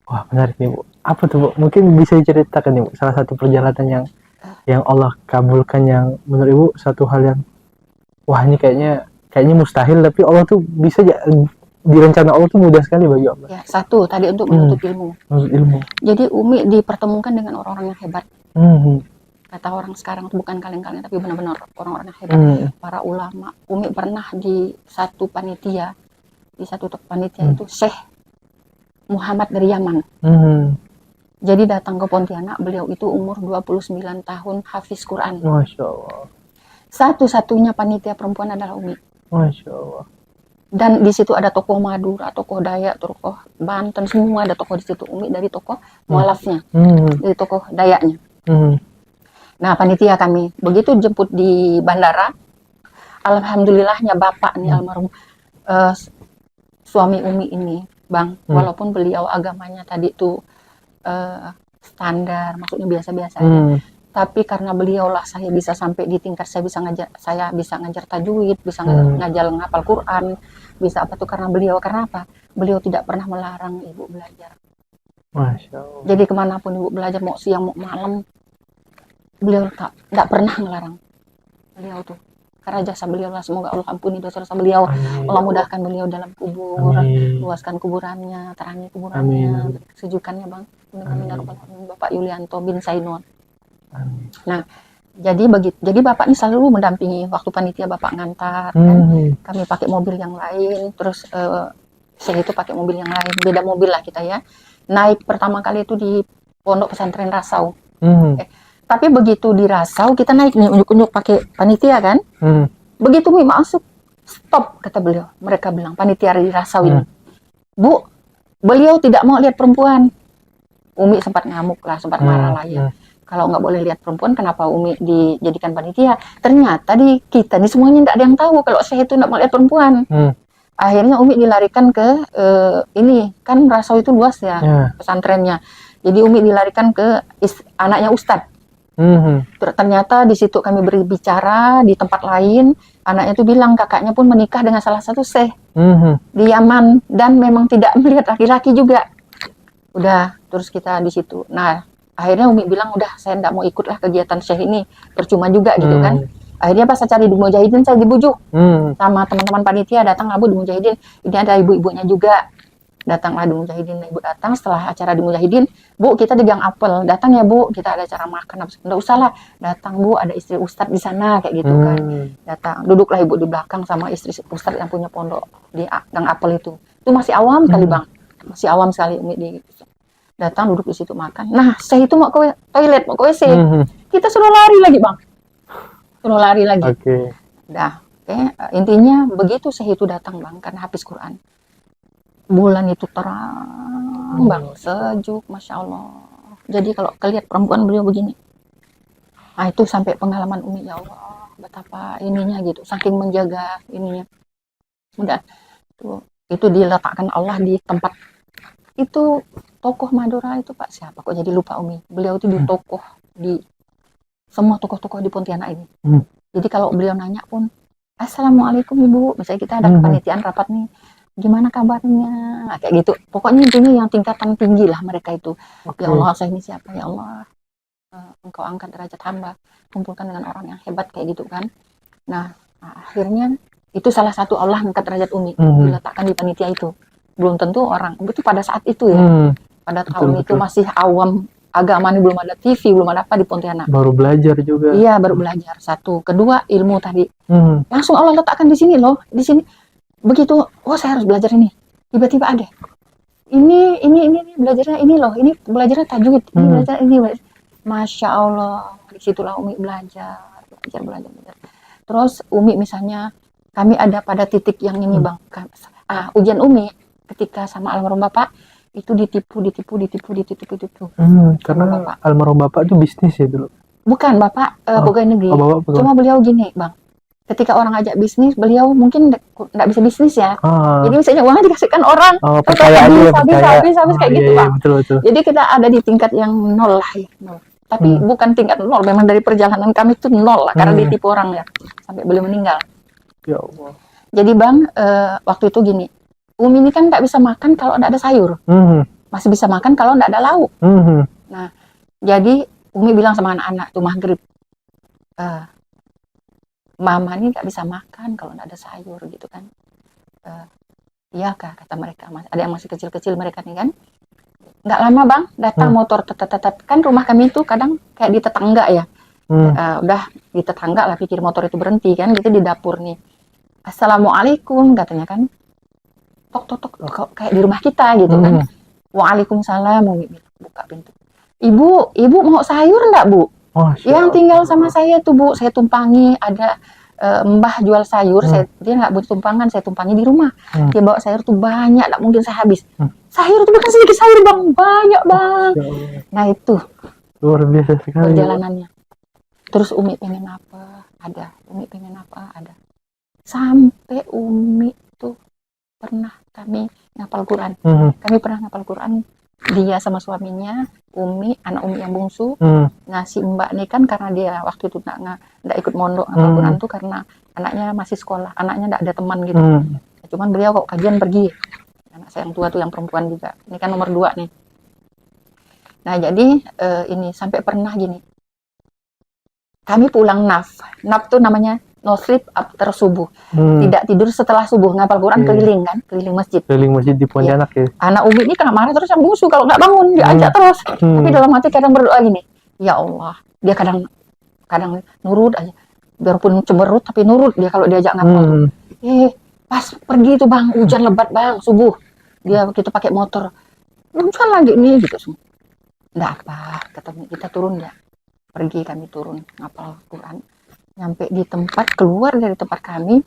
Wah menarik nih Bu. Apa tuh Bu? Mungkin bisa diceritakan nih Bu, salah satu perjalanan yang Allah kabulkan yang menurut Ibu satu hal yang wah ini kayaknya mustahil, tapi Allah tuh bisa direncana Allah tuh mudah sekali bagi Allah. Ya, satu tadi untuk menuntut ilmu. Jadi Umi dipertemukan dengan orang-orang yang hebat. Kata orang sekarang itu bukan kaleng-kaleng, tapi benar-benar orang-orang yang hebat. Para ulama. Umi pernah di satu panitia itu Syekh Muhammad dari Yaman. Jadi datang ke Pontianak, beliau itu umur 29 tahun, hafiz Quran. Masya Allah. Satu-satunya panitia perempuan adalah Umi. Masya Allah. Dan di situ ada tokoh Madura, tokoh Dayak, tokoh Banten, semua ada tokoh di situ. Umi dari tokoh mualafnya, dari tokoh Dayaknya. Nah, panitia kami begitu jemput di bandara. Alhamdulillahnya bapak nih almarhum suami Umi ini, Bang, walaupun beliau agamanya tadi tuh standar, maksudnya biasa-biasa aja. Tapi karena beliau lah saya bisa sampai di tingkat saya bisa ngajar tajwid, bisa ngajar ngapal Quran, bisa apa tuh karena beliau. Karena apa? Beliau tidak pernah melarang ibu belajar. Masya Allah. Jadi kemanapun ibu belajar, mau siang mau malam, beliau tak pernah melarang. Beliau tuh karena jasa beliau lah, semoga Allah ampuni dosa-dosa beliau. Allah mudahkan beliau dalam kubur, luaskan kuburannya, terangi kuburannya, sejukannya Bang. Bapak Yulianto bin Sainun. Nah, jadi bapak ini selalu mendampingi waktu panitia, bapak ngantar, kan? Kami pakai mobil yang lain, terus Saya itu pakai mobil yang lain, beda mobil lah kita ya. Naik pertama kali itu di Pondok Pesantren Rasau. Tapi begitu di Rasau kita naik nih unjuk-unjuk pakai panitia kan. Begitu Umi masuk, stop kata beliau. Mereka bilang panitia di Rasau ini, Bu, beliau tidak mau lihat perempuan. Umi sempat ngamuk lah, sempat marah lah ya. Kalau nggak boleh lihat perempuan, kenapa Umi dijadikan panitia? Ternyata kita ini semuanya nggak ada yang tahu kalau saya itu nggak mau lihat perempuan. Akhirnya Umi dilarikan ke ini kan Rasau itu luas ya pesantrennya. Jadi Umi dilarikan ke anaknya Ustadz. Ternyata di situ kami berbicara di tempat lain, anaknya itu bilang kakaknya pun menikah dengan salah satu syekh di Yaman dan memang tidak melihat laki-laki juga. Udah, terus kita di situ. Nah, akhirnya Umi bilang udah saya tidak mau ikut lah kegiatan syekh ini, percuma juga gitu kan. Akhirnya pas saya cari di Mujahidin saya dibujuk sama teman-teman panitia, datanglah Bu di Mujahidin, ini ada ibu-ibunya juga. Datanglah di Mujahidin, ibu datang setelah acara di Mujahidin, Bu kita di Gang Apel, datang ya Bu, kita ada acara makan, nggak usah lah, datang Bu ada istri Ustadz di sana kayak gitu kan, datang, duduklah ibu di belakang sama istri Ustadz yang punya pondok di Gang Apel itu masih awam sekali Bang, masih awam sekali Umi datang duduk di situ makan, nah saya itu mau ke toilet, mau ke WC, kita suruh lari lagi Bang, suruh lari lagi, intinya begitu saya itu datang Bang, karena habis Quran. Bulan itu terang Bang, sejuk, Masya Allah. Jadi kalau kelihat perempuan beliau begini, nah itu sampai pengalaman Umi, ya Allah, betapa ininya gitu, saking menjaga ininya. Udah, itu diletakkan Allah di tempat itu. Tokoh Madura itu Pak siapa? Kok jadi lupa Umi? Beliau itu di tokoh di semua tokoh-tokoh di Pontianak ini. Jadi kalau beliau nanya pun, Assalamualaikum Ibu, misalnya kita ada kepanitiaan rapat nih, gimana kabarnya, nah, kayak gitu. Pokoknya intinya yang tingkatan tinggi lah mereka itu. Ya Allah, saya ini siapa ya Allah, Engkau angkat derajat hamba, kumpulkan dengan orang yang hebat kayak gitu kan. Nah akhirnya itu salah satu Allah angkat derajat Umi, diletakkan di panitia itu. Belum tentu orang itu pada saat itu ya, pada tahun itu masih awam agama, ini belum ada TV, belum ada apa di Pontianak. Baru belajar juga. Iya, baru belajar. Satu, kedua ilmu tadi. Langsung Allah letakkan di sini loh, di sini. Begitu, oh saya harus belajar ini. Tiba-tiba ada. Ini belajarnya ini loh, ini belajarnya tajwid, ini belajar ini. Masya Allah, disitulah Umi belajar. Terus Umi misalnya, kami ada pada titik yang ini Bang. Ujian Umi ketika sama almarhum Bapak, itu ditipu. Karena Bapak. Almarhum Bapak itu bisnis ya dulu? Bukan, Bapak pegawai negeri. Cuma beliau gini Bang, ketika orang ajak bisnis, beliau mungkin nggak bisa bisnis ya. Jadi misalnya uangnya dikasihkan orang, habis kayak gitu Bang. Betul. Jadi kita ada di tingkat yang nol lah ya. Tapi bukan tingkat nol, memang dari perjalanan kami itu nol lah, karena ditipu orang ya, sampai beliau meninggal. Ya Allah. Jadi Bang, waktu itu gini, Umi ini kan nggak bisa makan kalau nggak ada sayur, masih bisa makan kalau nggak ada lauk. Nah, jadi Umi bilang sama anak-anak tuh maghrib, Mama ini nggak bisa makan kalau nggak ada sayur gitu kan. Iya Kak, kata mereka, ada yang masih kecil-kecil mereka nih kan. Nggak lama Bang, datang motor tetet, kan rumah kami itu kadang kayak di tetangga ya. Udah di tetangga lah, pikir motor itu berhenti kan, gitu di dapur nih. Assalamualaikum katanya kan. Tok kayak di rumah kita gitu kan. Waalaikumsalam, buka pintu. Ibu mau sayur enggak Bu? Yang tinggal sama saya tuh Bu, saya tumpangi, ada Mbah jual sayur, dia nggak butuh tumpangan, saya tumpangi di rumah. Dia bawa sayur tuh banyak, nggak mungkin saya habis. Sayur itu bukan sedikit sayur Bang, banyak Bang. Nah itu luar biasa sekali perjalanannya. Terus Umi pengen apa? Ada. Umi pengen apa? Ada. Sampai Umi tuh pernah kami ngapal Quran. Kami pernah ngapal Quran, dia sama suaminya, Umi, anak Umi yang bungsu, ngasih Mbak nih kan, karena dia waktu itu nggak ikut mondok ngapal Quran tuh karena anaknya masih sekolah, anaknya nggak ada teman gitu. Cuman beliau kok kajian pergi. Anak saya yang tua tuh yang perempuan juga. Ini kan nomor 2 nih. Nah jadi ini sampai pernah gini. Kami pulang naf tuh namanya no sleep after subuh, tidak tidur setelah subuh, ngapal Quran keliling kan, keliling masjid di Pontianak ya. Anak Umi ini kena marah terus yang bungsu kalau nggak bangun diajak terus, tapi dalam hati kadang berdoa gini, ya Allah, dia kadang nurut aja, biarpun cemberut tapi nurut dia kalau diajak ngapal. Pas pergi tuh Bang, hujan lebat Bang, subuh, kita pakai motor, muncul lagi nih gitu semua. Nggak apa, kata Umi, kita turun ya. Pergi kami turun ngapal Quran. Nyampe di tempat, keluar dari tempat kami,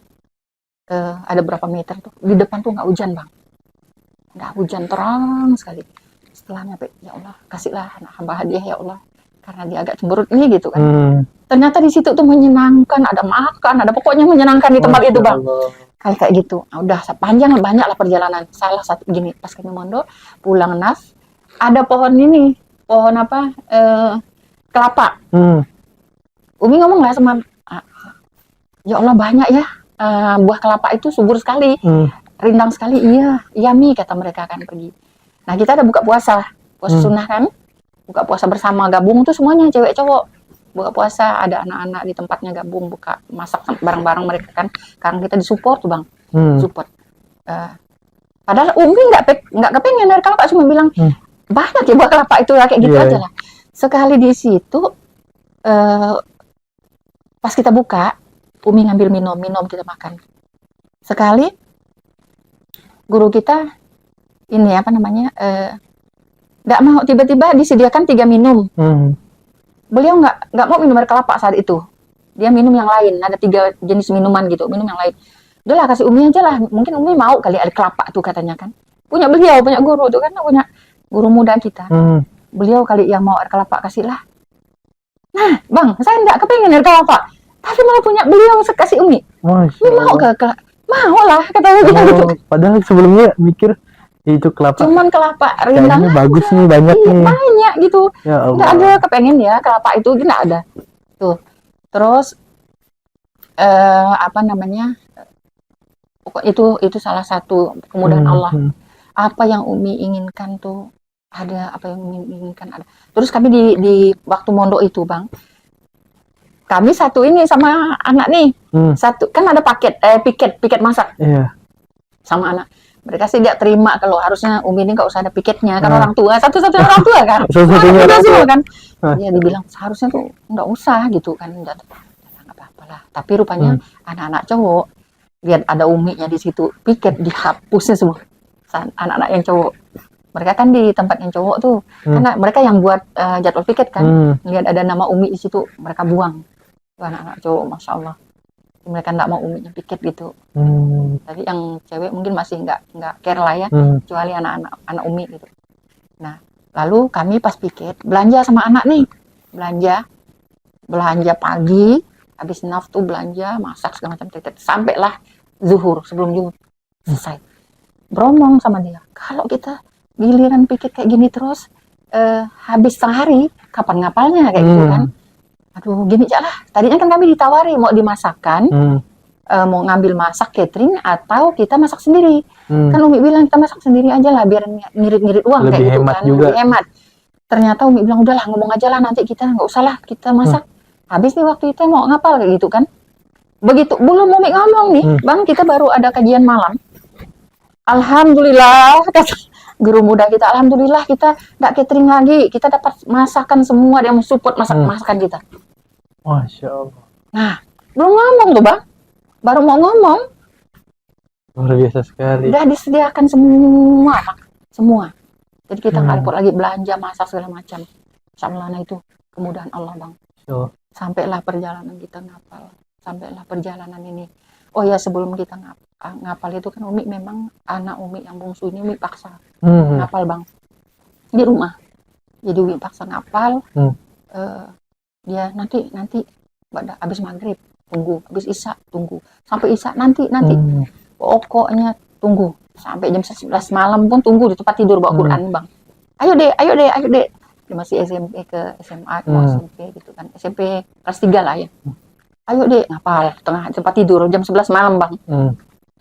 ada berapa meter tuh, di depan tuh nggak hujan Bang. Nggak hujan, terang sekali. Setelah nyampe, ya Allah, kasihlah anak hamba hadiah ya Allah. Karena dia agak cemberut nih gitu kan. Ternyata di situ tuh menyenangkan, ada makan, ada pokoknya menyenangkan di tempat itu Bang. Kali kayak gitu. Nah, udah panjang banyak lah perjalanan. Salah satu gini, pas kami mondok, pulang Nas, ada pohon ini, pohon apa? Kelapa. Umi ngomong lah sama, ya Allah banyak ya, buah kelapa itu subur sekali, rindang sekali. Iya Mi, kata mereka kan pergi. Nah kita ada buka puasa sunnah kan, buka puasa bersama gabung tuh semuanya cewek cowok buka puasa, ada anak-anak di tempatnya gabung buka masak bareng-bareng mereka kan. Sekarang kita disupport tuh Bang, support. Padahal Umi nggak kepengen dari kelapa, cuma bilang banyak ya buah kelapa itu kayak gitu aja lah. Sekali di situ pas kita buka, Umi ngambil minum kita makan. Sekali guru kita ini apa namanya, nggak mau, tiba-tiba disediakan 3 minum. Beliau nggak mau minum air kelapa saat itu, dia minum yang lain, ada 3 jenis minuman gitu, minum yang lain. Udahlah kasih Umi aja lah, mungkin Umi mau kali air kelapa tuh katanya kan, punya guru tuh kan, punya guru muda kita. Beliau kali yang mau air kelapa, kasihlah. Nah Bang, saya nggak kepengen air kelapa, tapi malah punya beliau kasih Umi. Umi mau mau lah kata gitu. Padahal sebelumnya mikir itu kelapa, cuman kelapa rindang bagus nih, banyak nih, banyak gitu. Ya Allah. Nggak ada kepengen ya kelapa itu, nggak ada tuh. Terus apa namanya, itu salah satu kemudahan Allah. Apa yang Umi inginkan tuh ada, apa yang Umi inginkan ada. Terus kami di waktu mondok itu Bang, kami satu ini sama anak nih, satu kan ada piket masak sama anak. Mereka sih tidak terima kalau harusnya Umi ini nggak usah ada piketnya, kan orang tua, satu-satunya orang tua kan, semua kan. Dia dibilang seharusnya tuh nggak usah gitu kan, nggak apa-apa lah. Tapi rupanya anak-anak cowok lihat ada Uminya di situ, piket dihapusnya semua. Anak-anak yang cowok, mereka kan di tempat yang cowok tuh, karena mereka yang buat jadwal piket kan, lihat ada nama Umi di situ, mereka buang. Tuh anak-anak cowok, masya Allah. Mereka nggak mau Uminya piket gitu. Tapi yang cewek mungkin masih nggak care lah ya, kecuali anak Umi gitu. Nah, lalu kami pas piket belanja sama anak nih, belanja pagi, habis naftu belanja, masak segala macam, sampailah zuhur, sebelum zuhur selesai. Beromong sama dia, kalau kita giliran piket kayak gini terus, habis setengah hari, kapan ngapalnya kayak gitu kan. Aduh, gini aja lah. Tadinya kan kami ditawari mau dimasakkan, mau ngambil masak catering atau kita masak sendiri. Kan Umi bilang kita masak sendiri aja lah, biar ngirit-ngirit uang lebih kayak gitu hemat kan, juga. lebih hemat. Ternyata Umi bilang udahlah ngomong aja lah, nanti kita nggak usah lah kita masak. Habis nih waktu itu mau ngapal kayak gitu kan. Begitu belum Umi ngomong nih, Bang, kita baru ada kajian malam. Alhamdulillah, kata guru muda kita, alhamdulillah kita nggak catering lagi, kita dapat masakan semua, dia mensupport masakan kita. Masya Allah. Nah, belum ngomong tuh Bang, baru mau ngomong, luar biasa sekali. udah disediakan semua. Jadi kita nggak repot lagi belanja, masak segala macam. Insyaallah, nah itu kemudahan Allah Bang. Sampailah perjalanan kita ngapal, sampailah perjalanan ini. Oh ya, sebelum kita ngapal itu kan Umi memang anak Umi yang bungsu ini Umi paksa ngapal Bang di rumah. Jadi Umi paksa ngapal. Dia nanti habis maghrib tunggu, habis isya tunggu, sampai isya nanti pokoknya tunggu sampai jam 11 malam pun tunggu di tempat tidur bawa Quran Bang. Ayo deh dia masih SMP ke SMA mau SMP gitu kan, SMP kelas 3 lah ya. Ayo deh ngapal tempat tidur jam 11 malam Bang.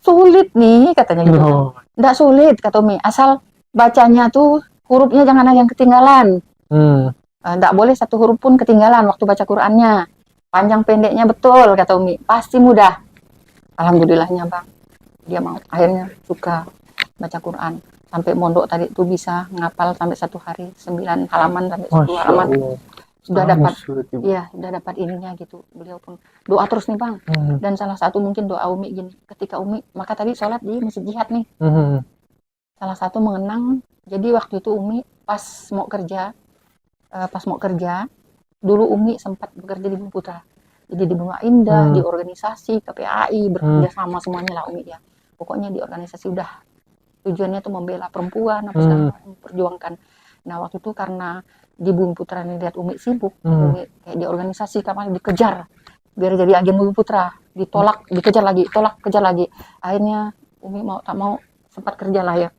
Sulit nih katanya gitu. Nggak sulit kata Umi, asal bacanya tuh hurufnya jangan ada yang ketinggalan. Nggak boleh satu huruf pun ketinggalan waktu baca Qurannya. Panjang pendeknya betul kata Umi, pasti mudah. Alhamdulillahnya Bang, dia mau akhirnya suka baca Quran. Sampai mondok tadi tuh bisa ngapal sampai 1 hari 9 halaman sampai 10 halaman. Sudah dapat, iya sudah dapat ininya gitu. Beliau pun doa terus nih Bang. Dan salah satu mungkin doa Umi gini, ketika Umi, maka tadi sholat di Masjid Jihad nih. salah satu mengenang. Jadi waktu itu Umi pas mau kerja, dulu Umi sempat bekerja di Bumi Putra. Jadi di Bunga Indah, di organisasi KPAI, bekerja sama semuanya lah Umi ya. Pokoknya di organisasi udah tujuannya tuh membela perempuan apa segala macam, memperjuangkan. Nah waktu itu karena di Bumi Putra nih lihat Umi sibuk, Umi kayak di organisasi kamar dikejar biar jadi agen Bumi Putra, ditolak, dikejar lagi, tolak, kejar lagi. Akhirnya Umi mau tak mau sempat kerja lah ya.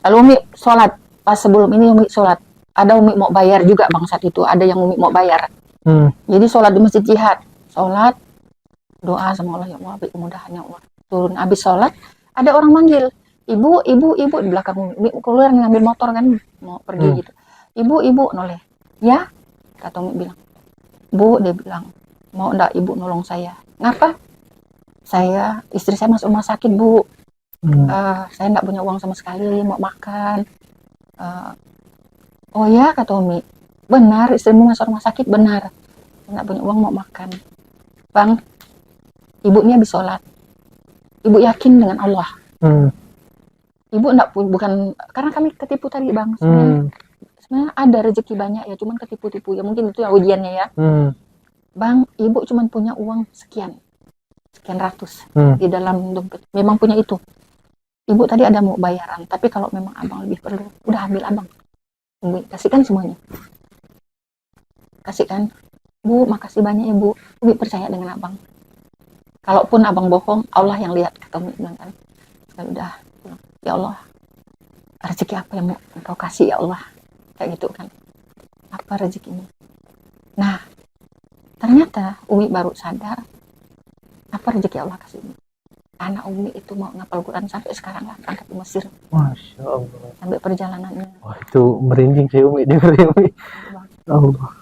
Lalu Umi sholat, pas sebelum ini Umi sholat. Ada Umi mau bayar juga bang saat itu, ada yang Umi mau bayar. Jadi sholat di Masjid Jihad, sholat, doa sama Allah, ya Allah, beri kemudahan ya Allah. Turun habis sholat, ada orang manggil, ibu di belakang Umi keluar ngambil motor kan, mau pergi gitu. Ibu noleh, ya, kata Umi bilang, Bu, dia bilang, mau enggak ibu nolong saya? Ngapa? Istri saya masuk rumah sakit Bu, saya enggak punya uang sama sekali, mau makan. Oh ya, kata Umi, benar istrimu masuk rumah sakit, benar, enggak punya uang mau makan. Bang, ibu ini habis sholat, ibu yakin dengan Allah. Ibu enggak bukan karena kami ketipu tadi bang, sebenarnya ada rezeki banyak ya, cuman ketipu-tipu ya, mungkin itu ya ujiannya ya. Bang, ibu cuman punya uang sekian ratus di dalam dompet, memang punya itu. Ibu tadi ada mau bayaran, tapi kalau memang abang lebih perlu, udah ambil abang, Umi kasihkan semuanya, kasihkan. Bu, makasih banyak ibu, Umi percaya dengan abang. Kalaupun abang bohong, Allah yang lihat, kata Umi bilang kan. Sekali udah, ya Allah, rezeki apa yang mau engkau kasih ya Allah, kayak gitu kan, apa rezekinya. Nah, ternyata Umi baru sadar apa rezeki Allah kasih Umi. Anak Umi itu mau ngapal Quran sampai sekarang lah, berangkat ke Mesir. Masya Allah. Sampai perjalanannya. Wah itu merinding sih Umi, dengerin Umi. Allah.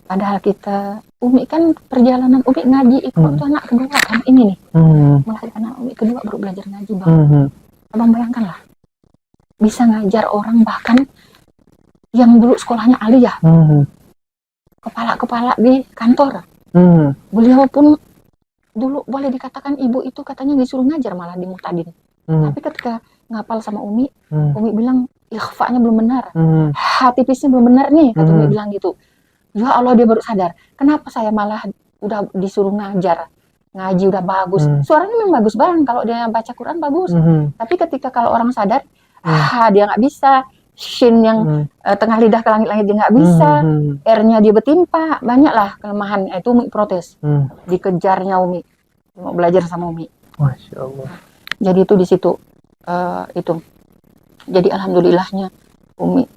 Padahal Umi kan perjalanan Umi ngaji itu waktu anak kedua kan ini nih. Melahirkan anak Umi kedua baru belajar ngaji bang. Abang bayangkan lah, bisa ngajar orang bahkan yang dulu sekolahnya aliyah, kepala di kantor. Beliau pun dulu boleh dikatakan ibu itu katanya disuruh ngajar malah di Muhtadin. Tapi ketika ngapal sama Umi bilang ikhfa'nya belum benar, tipisnya belum benar nih, kata Umi bilang gitu. Ya Allah, dia baru sadar, kenapa saya malah udah disuruh ngajar, ngaji udah bagus, suaranya memang bagus banget kalau dia baca Quran bagus. Tapi ketika kalau orang sadar, dia nggak bisa, shin yang tengah lidah ke langit-langit dia nggak bisa, R-nya dia bertimpa, banyaklah kelemahan. Itu Umi protes, dikejarnya Umi, mau belajar sama Umi. Masya Allah. Jadi itu di situ itu. Jadi alhamdulillahnya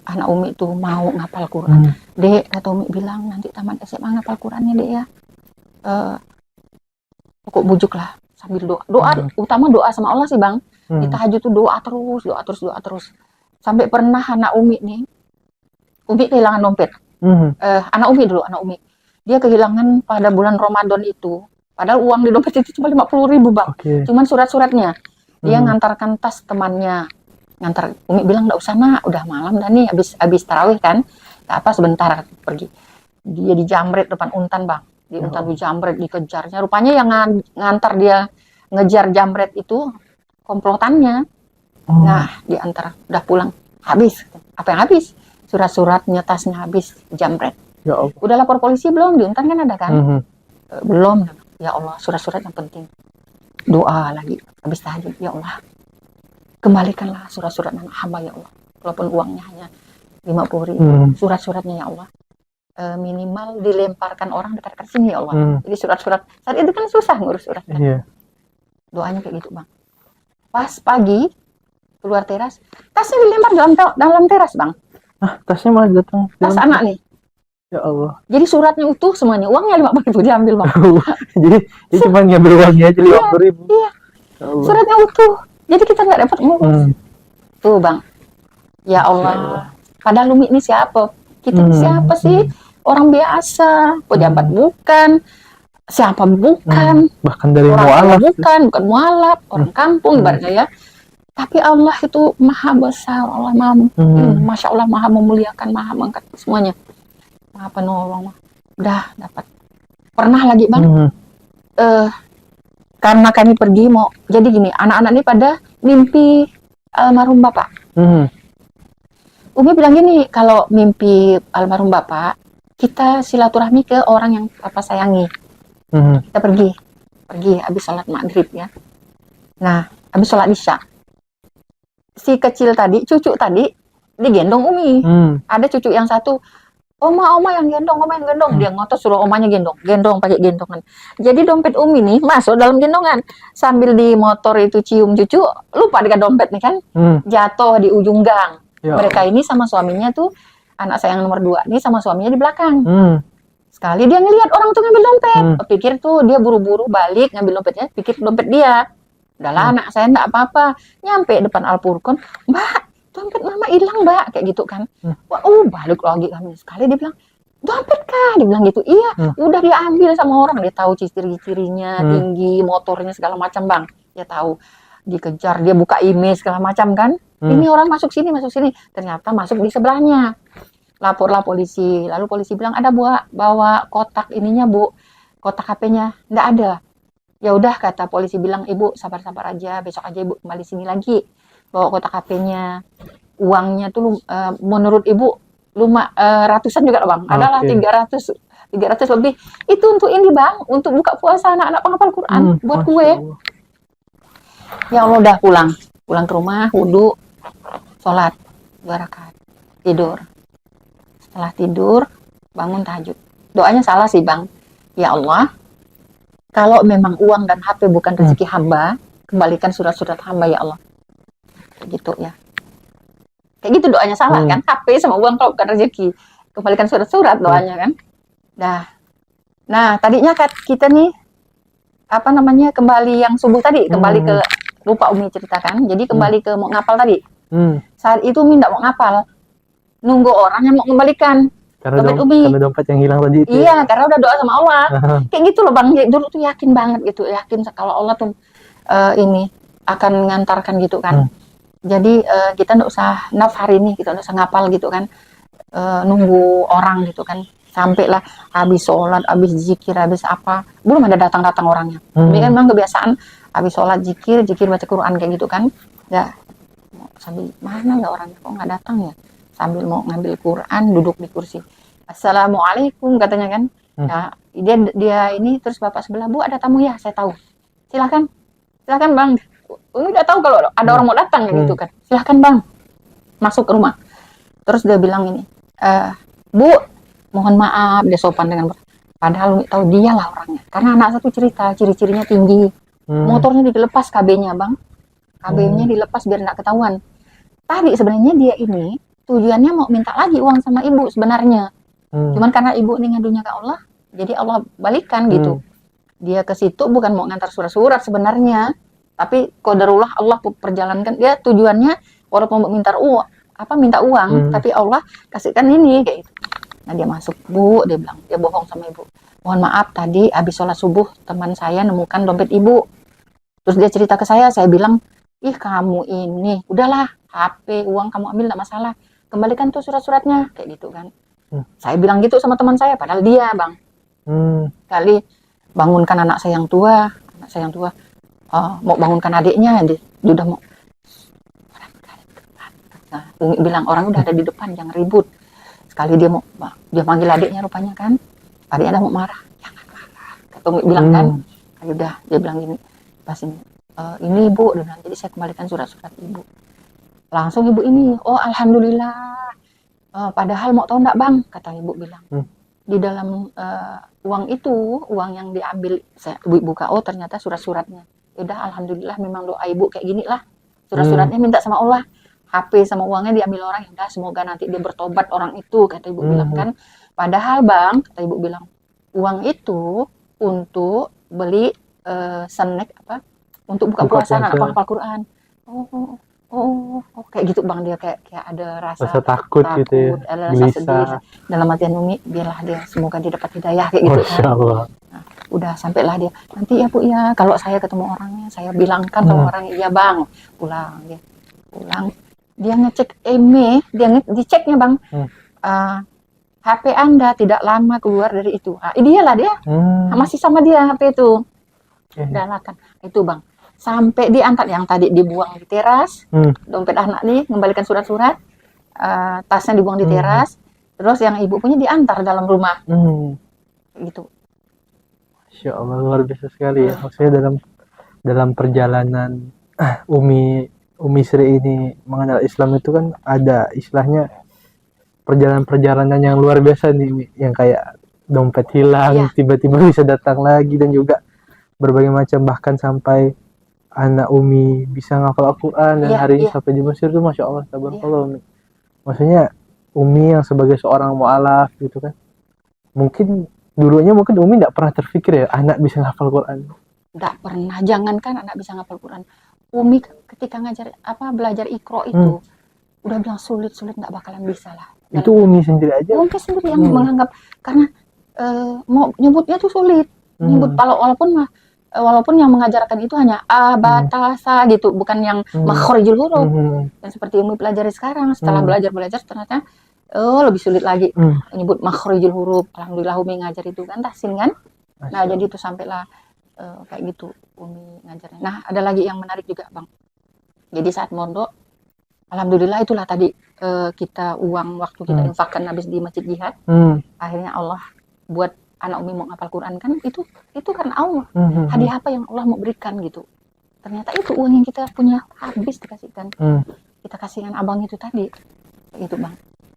anak Umi itu mau ngapal Quran. Dek, kata Umi bilang nanti tamat SMA ngapal Qurannya dek ya. Pokok bujuk lah sambil doa, utama doa sama Allah sih bang. Di tahajud tuh doa terus. Sampai pernah anak Umi nih, Umi kehilangan dompet. Anak Umi, dia kehilangan pada bulan Ramadan itu. Padahal uang di dompet itu cuma 50.000 bang. Cuman surat-suratnya. Dia ngantarkan tas temannya. Umi bilang nggak usah nak, udah malam dah nih, habis tarawih kan. Tak apa sebentar pergi. Dia dijamret depan Untan bang. Di Untan dijamret, dikejarnya. Rupanya yang ngantar dia ngejar jamret itu komplotannya. Nah, diantar, udah pulang, habis. Apa yang habis? Surat-suratnya, tasnya habis, jamret. Ya Allah. Udah lapor polisi belum? Di Untan kan ada kan? Belum. Ya Allah, surat-surat yang penting. Doa lagi, habis tahajud. Ya Allah, kembalikanlah surat-surat anak hamba ya Allah. Walaupun uangnya hanya 50.000, surat-suratnya ya Allah. Minimal dilemparkan orang dekat sini ya Allah. Jadi surat-surat, saat itu kan susah ngurus surat. Kan? Doanya kayak gitu bang. Pas pagi, keluar teras, tasnya dilempar dalam teras bang. Tasnya malah datang. Tas anak nih. Ya Allah. Jadi suratnya utuh semuanya, uangnya 50.000 diambil bang. Jadi dia cuma ngambil uangnya aja 50.000. Iya. Ya suratnya utuh. Jadi kita nggak dapat ngurus. Tuh bang. Ya Allah. Padahal Umi ini siapa? Kita ini siapa sih? Orang biasa, pejabat bukan, siapa bukan, bahkan dari mualaf bukan mualaf, orang kampung ibaratnya ya. Tapi Allah itu maha besar, Allah maha, masya Allah maha memuliakan, maha mengangkat semuanya, maha penolong. Udah dapat. Pernah lagi bang, karena kami pergi mau, jadi gini, anak-anak ini pada mimpi almarhum bapak. Umi bilang gini, kalau mimpi almarhum bapak, kita silaturahmi ke orang yang papa sayangi. Kita pergi habis sholat maghrib ya. Nah, habis sholat isya, si kecil tadi, cucu tadi digendong Umi. Ada cucu yang satu, oma yang gendong, dia ngotot suruh omanya gendong pakai gendongan. Jadi dompet Umi nih masuk dalam gendongan, sambil di motor itu cium cucu, lupa dengan dompet nih kan, jatuh di ujung gang. Ya. Mereka ini sama suaminya tuh, anak saya yang nomor 2 nih sama suaminya di belakang. Sekali dia ngelihat orang tuh ngambil dompet, pikir tuh dia buru-buru balik ngambil dompetnya, pikir dompet dia. Udahlah anak saya enggak apa-apa. Nyampe depan Al-Furqan, Mbak, dompet mama hilang Mbak, kayak gitu kan. Wah, balik lagi kami. Sekali dia bilang, dompet kah? Dia bilang gitu. Iya, udah diambil sama orang. Dia tahu ciri-cirinya, tinggi, motornya segala macam Bang. Dia tahu. Dikejar, dia buka email segala macam kan. Ini orang masuk sini. Ternyata masuk di sebelahnya. Laporlah polisi. Lalu polisi bilang, ada bawa kotak ininya Bu, kotak HP-nya. Nggak ada. Ya udah, kata polisi bilang, Ibu sabar-sabar aja, besok aja Ibu kembali sini lagi. Bawa kotak HP-nya. Uangnya tuh menurut Ibu ratusan juga Bang. Adalah 300 lebih. Itu untuk ini Bang, untuk buka puasa anak-anak penghafal Quran, buat kue. Ya Allah, udah pulang ke rumah, wudu, sholat 2 rakaat, tidur. Setelah tidur, bangun tahajud. Doanya salah sih Bang. Ya Allah, kalau memang uang dan HP bukan rezeki hamba, kembalikan surat-surat hamba ya Allah. Kayak gitu ya. Kayak gitu doanya salah kan? HP sama uang kalau bukan rezeki, kembalikan surat-surat doanya kan. Nah tadinya kita nih, kembali yang subuh tadi, kembali ke, lupa Umi ceritakan, jadi kembali ke mau ngapal tadi. Saat itu Umi nggak mau ngapal, nunggu orang yang mau kembalikan dompet Umi. Karena dompet yang hilang tadi itu. Iya, karena udah doa sama Allah. Kayak gitu loh Bang, dulu tuh yakin banget gitu, yakin kalau Allah tuh ini akan mengantarkan gitu kan. Jadi kita nggak usah hari ini, kita nggak usah ngapal gitu kan, nunggu orang gitu kan. Sampailah habis sholat, habis zikir, habis apa, belum ada datang orangnya. Ini kan memang kebiasaan habis sholat zikir baca Quran kayak gitu kan. Ya sambil mana ya orangnya, kok nggak datang ya, sambil mau ngambil Quran, duduk di kursi, Assalamualaikum katanya kan. Nah, dia ini terus bapak sebelah, Bu ada tamu ya, saya tahu, silakan Bang. Udah tahu kalau ada orang mau datang gitu kan, silakan Bang, masuk ke rumah. Terus dia bilang ini, Bu mohon maaf, dia sopan dengan padahal tahu dia lah orangnya, karena anak satu cerita ciri-cirinya tinggi, motornya dilepas KB-nya Bang, KB-nya dilepas biar nggak ketahuan. Tadi sebenarnya dia ini tujuannya mau minta lagi uang sama ibu sebenarnya, cuman karena ibu ini ngadunya ke Allah, jadi Allah balikan gitu. Dia ke situ bukan mau ngantar surat-surat sebenarnya, tapi qadarullah Allah perjalankan dia tujuannya walaupun mau minta uang, tapi Allah kasihkan ini kayak gitu. Nah dia masuk, Bu, dia bilang, dia bohong sama ibu. Mohon maaf, tadi habis sholat subuh teman saya nemukan dompet ibu. Terus dia cerita ke saya bilang, ih kamu ini, udahlah, HP, uang kamu ambil nggak masalah, kembalikan tuh surat-suratnya, kayak gitu kan. Saya bilang gitu sama teman saya, padahal dia Bang. Kali bangunkan anak saya yang tua, mau bangunkan adiknya, dia udah mau. Nah, Umi bilang, orang udah ada di depan, jangan ribut. Sekali dia manggil adiknya rupanya kan, adiknya mau marah, jangan marah, kata Umi bilang kan. Udah, dia bilang gini, pas ini Ibu, jadi saya kembalikan surat-surat Ibu. Langsung ibu ini, oh alhamdulillah, padahal mau tahu enggak Bang, kata ibu bilang, di dalam uang yang diambil, ibu buka, oh ternyata surat-suratnya. Udah alhamdulillah, memang doa ibu kayak gini lah, surat-suratnya minta sama Allah. HP sama uangnya diambil orang, ya udah semoga nanti dia bertobat orang itu, kata ibu bilang kan. Padahal Bang, kata ibu bilang, uang itu untuk beli snack untuk buka puasa anak penghafal Quran. Oh, kayak gitu Bang, dia kayak ada rasa takut gitu ya, ada rasa sedih dalam hatian Umi, biarlah dia semoga dia dapat hidayah kayak gitu kan. Nah, udah sampailah dia, nanti ya Bu ya, kalau saya ketemu orangnya saya bilangkan sama orangnya, iya Bang, pulang. Dia ngecek email, dia diceknya Bang, HP Anda tidak lama keluar dari itu. Dia masih sama dia HP itu. Udah lah kan, itu Bang. sampai diantar, yang tadi dibuang di teras, dompet anak nih, mengembalikan surat-surat, tasnya dibuang di teras, terus yang ibu punya diantar dalam rumah, gitu. Masya Allah, luar biasa sekali ya. Maksudnya dalam perjalanan Umi Sri ini mengenal Islam itu kan ada istilahnya perjalanan-perjalanan yang luar biasa nih, Mi. Yang kayak dompet hilang, tiba-tiba bisa datang lagi, dan juga berbagai macam, bahkan sampai anak Umi bisa ngapal Al-Quran, dan hari ini sampai di Mesir tuh Masya Allah, tabarakallah, Umi. Maksudnya Umi yang sebagai seorang mu'alaf gitu kan, mungkin dulunya Umi nggak pernah terpikir ya anak bisa ngapal Quran. Nggak pernah, jangankan anak bisa ngapal Quran. Umi ketika belajar Iqra itu udah bilang sulit nggak bakalan bisa lah. Itu Umi sendiri aja. Umi sendiri yang menganggap, karena mau nyebutnya tuh sulit. Nyebut walaupun yang mengajarkan itu hanya a, ba, ta, sa gitu, bukan yang makhrijul huruf. Yang seperti Umi pelajari sekarang, setelah belajar ternyata lebih sulit lagi nyebut makhrijul huruf. Alhamdulillah Umi ngajar itu kan tahsin kan. Nah, jadi itu sampailah kayak gitu Umi ngajarnya. Nah, ada lagi yang menarik juga, Bang. Jadi saat mondok, alhamdulillah itulah tadi kita waktu kita infakkan habis di Masjid Jihad, akhirnya Allah buat anak Umi mau ngapal Quran kan, itu karena Allah. Hadiah apa yang Allah mau berikan gitu. Ternyata itu uang yang kita punya habis dikasihkan. Kita kasihkan abang itu tadi. Itu, Bang.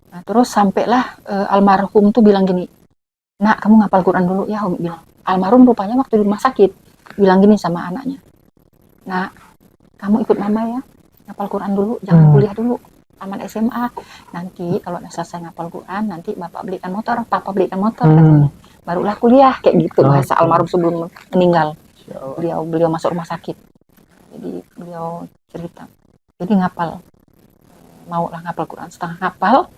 Nah, terus sampailah almarhum tuh bilang gini, "Nak, kamu ngapal Quran dulu ya," Umi bilang. Almarhum rupanya waktu di rumah sakit bilang gini sama anaknya, "Nak, kamu ikut mama ya, ngapal Quran dulu, jangan kuliah dulu, tamat SMA. Nanti kalau udah selesai ngapal Quran, nanti bapak belikan motor, papa belikan motor," katanya. Barulah kuliah, kayak gitu bahasa almarhum sebelum meninggal. Beliau masuk rumah sakit. Jadi beliau cerita. Jadi mau lah ngapal Quran, setengah ngapal.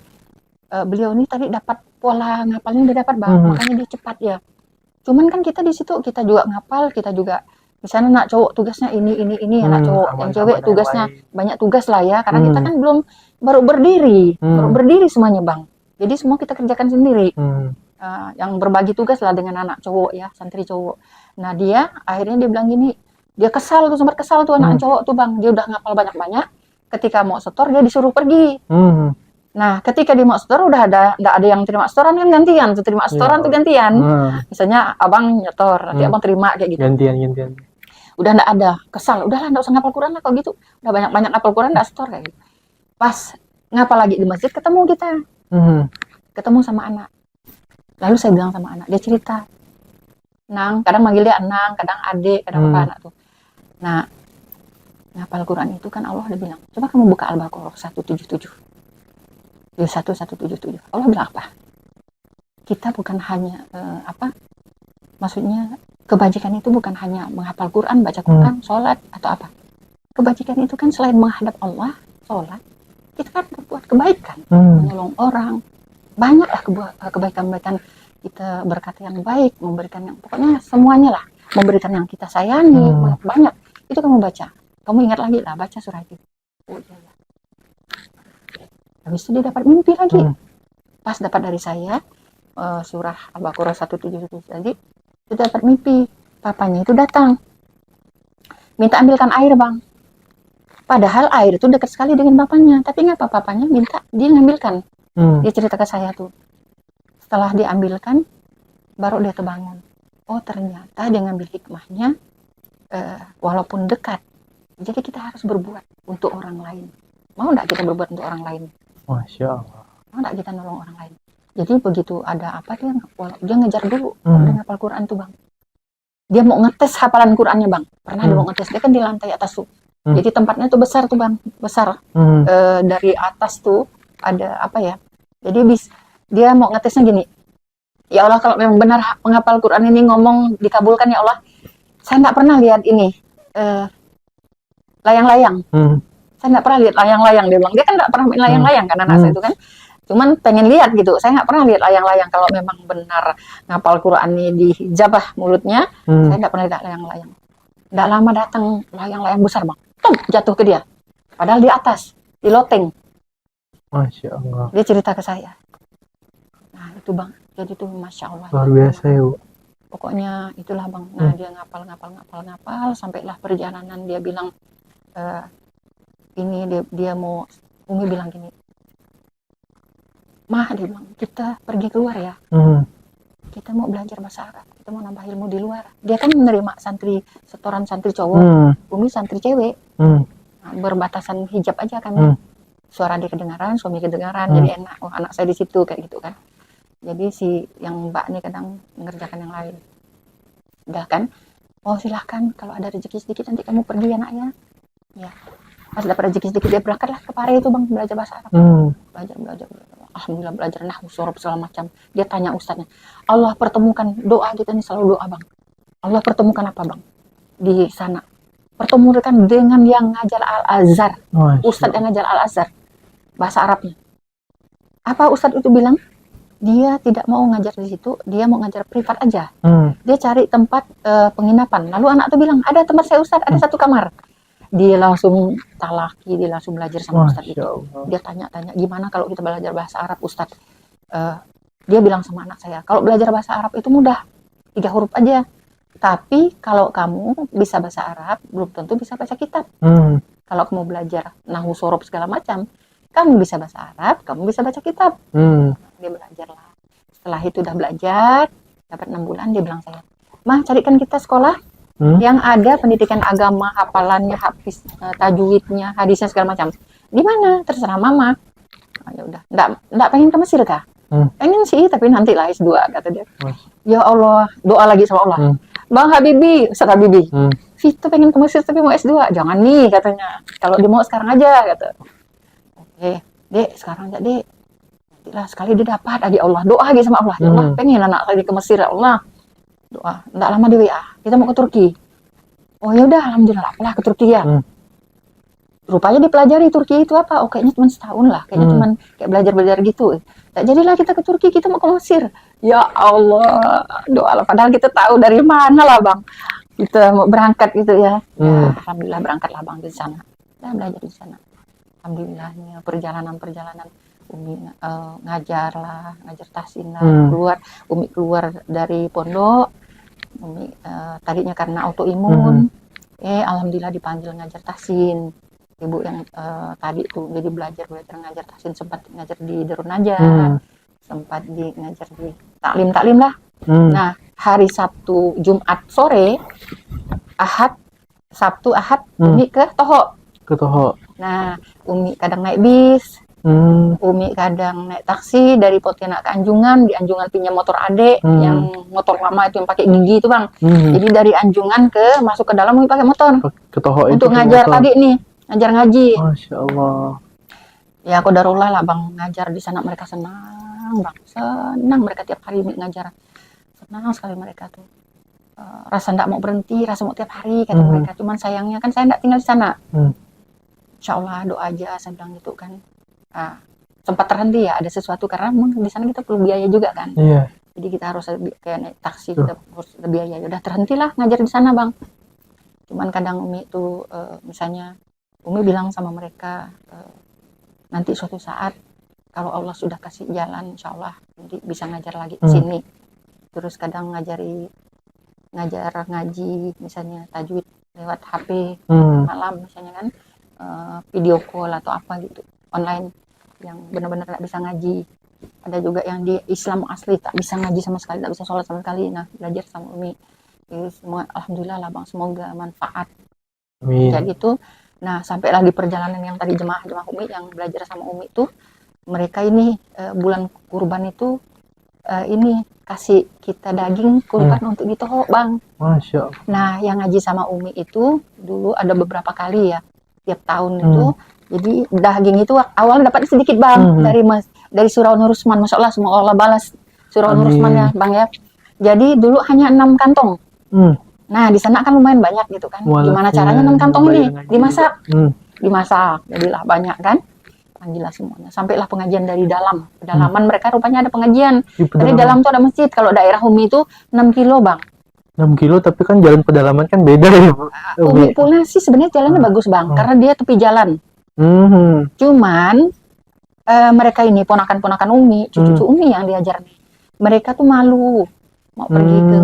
Beliau ini tadi dapat pola ngapalnya, udah dapat, Bang. Makanya dia cepat ya. Cuman kan kita di situ, kita juga ngapal, kita juga misalnya anak cowok tugasnya ini, anak cowok, yang cewek tugasnya banyak tugas lah ya, karena kita kan baru berdiri semuanya, Bang. Jadi semua kita kerjakan sendiri. Yang berbagi tugas lah dengan anak cowok ya, santri cowok. Nah, akhirnya dia bilang gini, dia sempat kesal tuh anak cowok tuh, Bang. Dia udah ngapal banyak-banyak, ketika mau setor dia disuruh pergi. Nah, ketika di setor udah nggak ada yang terima setoran kan, gantian tuh terima setoran tuh gantian. Misalnya abang nyetor, nanti abang terima kayak gitu. Gantian. Udah nggak ada, kesal. Udahlah, nggak usah ngapal Quran lah kalau gitu. Udah banyak ngapal Quran, nggak setor kayak gitu. Pas ngapal lagi di masjid, ketemu kita, ketemu sama anak. Lalu saya bilang sama anak, dia cerita, Nang, kadang manggil dia Nang, kadang Adek, kadang apa anak tuh. Nah, ngapal Quran itu kan Allah udah bilang, coba kamu buka Al-Baqarah 177. 1177. Allah bilang apa? Kita bukan hanya maksudnya kebajikan itu bukan hanya menghafal Quran, baca Quran, sholat atau apa. Kebajikan itu kan selain menghadap Allah, sholat, kita kan berbuat kebaikan, menolong orang, banyaklah kebaikan-kebaikan, kita berkata yang baik, memberikan yang pokoknya semuanya lah, memberikan yang kita sayangi, banyak. Itu kamu baca, kamu ingat lagi lah, baca surah itu. Oh iya. Habis itu dia dapat mimpi lagi. Pas dapat dari saya surah Al-Baqarah 177 tadi, itu dapat mimpi. Papanya itu datang, minta ambilkan air, Bang. Padahal air itu dekat sekali dengan papanya, tapi ngapa papanya minta dia ngambilkan. Dia cerita ke saya tuh. Setelah diambilkan, baru dia terbangun. Oh, ternyata dia ngambil hikmahnya, walaupun dekat. Jadi kita harus berbuat untuk orang lain. Mau nggak kita berbuat untuk orang lain? Masya Allah. Mau nggak kita nolong orang lain? Jadi begitu ada apa, dia ngejar dulu. Dia ngapal Quran tuh, Bang. Dia mau ngetes hafalan Qurannya, Bang. Pernah dia mau ngetes. Dia kan di lantai atas tuh. Jadi tempatnya tuh besar tuh, Bang. Besar. Dari atas tuh ada apa ya. Jadi dia mau ngetesnya gini. Ya Allah, kalau memang benar menghafal Quran ini ngomong dikabulkan ya Allah. Saya nggak pernah lihat ini. Layang-layang. Saya nggak pernah lihat layang-layang, dia bilang. Dia kan nggak pernah main layang-layang kan anak saya itu kan. Cuman pengen lihat gitu. Saya nggak pernah lihat layang-layang. Kalau memang benar ngapal Quran ini dijabah mulutnya, saya nggak pernah lihat layang-layang. Nggak lama datang layang-layang besar, Bang. Tum, jatuh ke dia. Padahal di atas, di loteng. Masya Allah. Dia cerita ke saya. Nah itu, Bang. Jadi tuh Masya Allah. Luar biasa ya, Bu. Pokoknya itulah Bang. Nah, dia ngapal sampailah perjalanan dia bilang ini dia mau, Umi bilang gini, Mah, dia bilang, kita pergi keluar ya. Kita mau belajar bahasa Arab, kita mau nambah ilmu di luar. Dia kan menerima setoran santri cowok, Umi santri cewek. Nah, berbatasan hijab aja kan. Suara dia kedengaran, suami kedengaran, jadi enak. Oh, anak saya di situ kayak gitu kan. Jadi si yang Mbak ini kadang mengerjakan yang lain. Udah kan, oh silahkan kalau ada rezeki sedikit nanti kamu pergi ya nak ya. Ya, pas dapat rezeki sedikit dia berangkatlah ke Pare itu Bang, belajar bahasa Arab. Belajar. Alhamdulillah belajar nahwu sorob segala macam. Dia tanya ustadznya, Allah pertemukan, doa kita ini selalu doa Bang. Allah pertemukan apa Bang di sana? Pertemukan dengan yang ngajar Al-Azhar, ustadz yang ngajar Al-Azhar bahasa Arabnya. Apa ustadz itu bilang? Dia tidak mau ngajar di situ, dia mau ngajar privat aja. Dia cari tempat penginapan. Lalu anak tuh bilang, ada tempat saya ustadz, ada satu kamar. Dia langsung talaki, dia langsung belajar sama ustadz itu. Dia tanya-tanya, gimana kalau kita belajar bahasa Arab ustadz? Dia bilang sama anak saya, kalau belajar bahasa Arab itu mudah, 3 huruf aja. Tapi kalau kamu bisa bahasa Arab, belum tentu bisa baca kitab. Kalau kamu belajar nahwu sorob segala macam, kamu bisa bahasa Arab, kamu bisa baca kitab. Dia belajar lah. Setelah itu udah belajar, dapat 6 bulan, dia bilang saya, Mah carikan kita sekolah yang ada pendidikan agama, hafalannya, habis tajwidnya, hadisnya segala macam. Di mana? Terserah Mama. Oh, ya udah. Nggak pengen ke Mesir kah? Pengen sih, tapi nanti lah S2 kata dia. Ya Allah, doa lagi sama Allah. Bang Habibi, Ustaz Habibi. Vito pengen ke Mesir tapi mau S2. Jangan nih katanya. Kalau dia mau sekarang aja kata. Oke, Dek, sekarang aja Dek. Nantilah sekali dia dapat aja Allah. Doa lagi sama Allah. Ya Allah, pengen anak saya ke Mesir ya Allah. Doa, enggak lama di WA, kita mau ke Turki. Oh ya udah, alhamdulillah lah ke Turki ya. Rupanya dipelajari Turki itu apa? Oh kayaknya cuma setahun lah, kayaknya cuma kayak belajar gitu. Tak jadilah kita ke Turki, kita mau ke Mesir. Ya Allah, doa lah. Padahal kita tahu dari mana lah Bang. Kita mau berangkat gitu ya. Ya alhamdulillah berangkatlah Bang di sana. Ya belajar di sana. Alhamdulillahnya perjalanan Umi ngajar tahsin lah, Umi keluar dari pondok. Umi tadinya karena autoimun, alhamdulillah dipanggil ngajar tahsin. Ibu yang tadi tuh jadi belajar ngajar tahsin, sempat ngajar di Darun Najat, sempat ngajar di taklim lah. Nah, hari Sabtu, Jumat sore, Sabtu Ahad, Umi ke Toho. Nah, Umi kadang naik bis. Umi kadang naik taksi dari Pontianak ke Anjungan, di Anjungan pinjam motor adek yang motor lama itu yang pakai gigi itu Bang. Jadi dari Anjungan masuk ke dalam Umi pakai motor ke Toho untuk ngajar tadi nih, ngajar ngaji. Masya Allah. Ya qadarullah lah Bang, ngajar di sana mereka senang Bang, senang mereka tiap hari ngajar, senang sekali mereka tuh. Rasa ndak mau berhenti, rasa mau tiap hari kata mereka. Cuman sayangnya kan saya ndak tinggal di sana. Insya Allah doa aja saya bilang gitu kan. Sempat terhenti ya, ada sesuatu karena di sana kita perlu biaya juga kan. Jadi kita harus kayak naik taksi, kita harus ada biaya. Udah terhentilah ngajar di sana Bang. Cuman kadang Umi itu misalnya Umi bilang sama mereka nanti suatu saat kalau Allah sudah kasih jalan, insya Allah nanti bisa ngajar lagi di sini. Terus kadang ngajar ngaji misalnya tajwid lewat HP malam misalnya kan, video call atau apa gitu online yang benar-benar tidak bisa ngaji. Ada juga yang di Islam asli tak bisa ngaji sama sekali, tak bisa sholat sama sekali. Nah belajar sama Umi. Jadi semua alhamdulillah lah Bang, semoga manfaat. Jadi itu, nah sampailah di perjalanan yang tadi jemaah Umi yang belajar sama Umi itu, mereka ini bulan kurban itu ini kasih kita daging kurban untuk ditohok Bang. Masya Allah. Nah yang ngaji sama Umi itu dulu ada beberapa kali ya, tiap tahun itu. Jadi daging itu awalnya dapat sedikit Bang dari Surau Nur Usman, Masya Allah semoga Allah balas Surau Nur Usman ya Bang ya. Jadi dulu hanya 6 kantong. Nah di sana kan lumayan banyak gitu kan. Gimana caranya 6 kantong ini dimasak? Dimasak, jadilah banyak kan. Panggillah semuanya. Sampailah pengajian dari dalam. Pedalaman mereka rupanya ada pengajian. Dari dalam tuh ada masjid. Kalau daerah Umi itu 6 kilo Bang. 6 kilo tapi kan jalan pedalaman kan beda ya Bu. Umi Pula sih sebenarnya jalannya bagus Bang. Karena dia tepi jalan. Cuman mereka ini ponakan-ponakan Umi, cucu-cucu Umi yang diajar nih. Mereka tuh malu mau pergi ke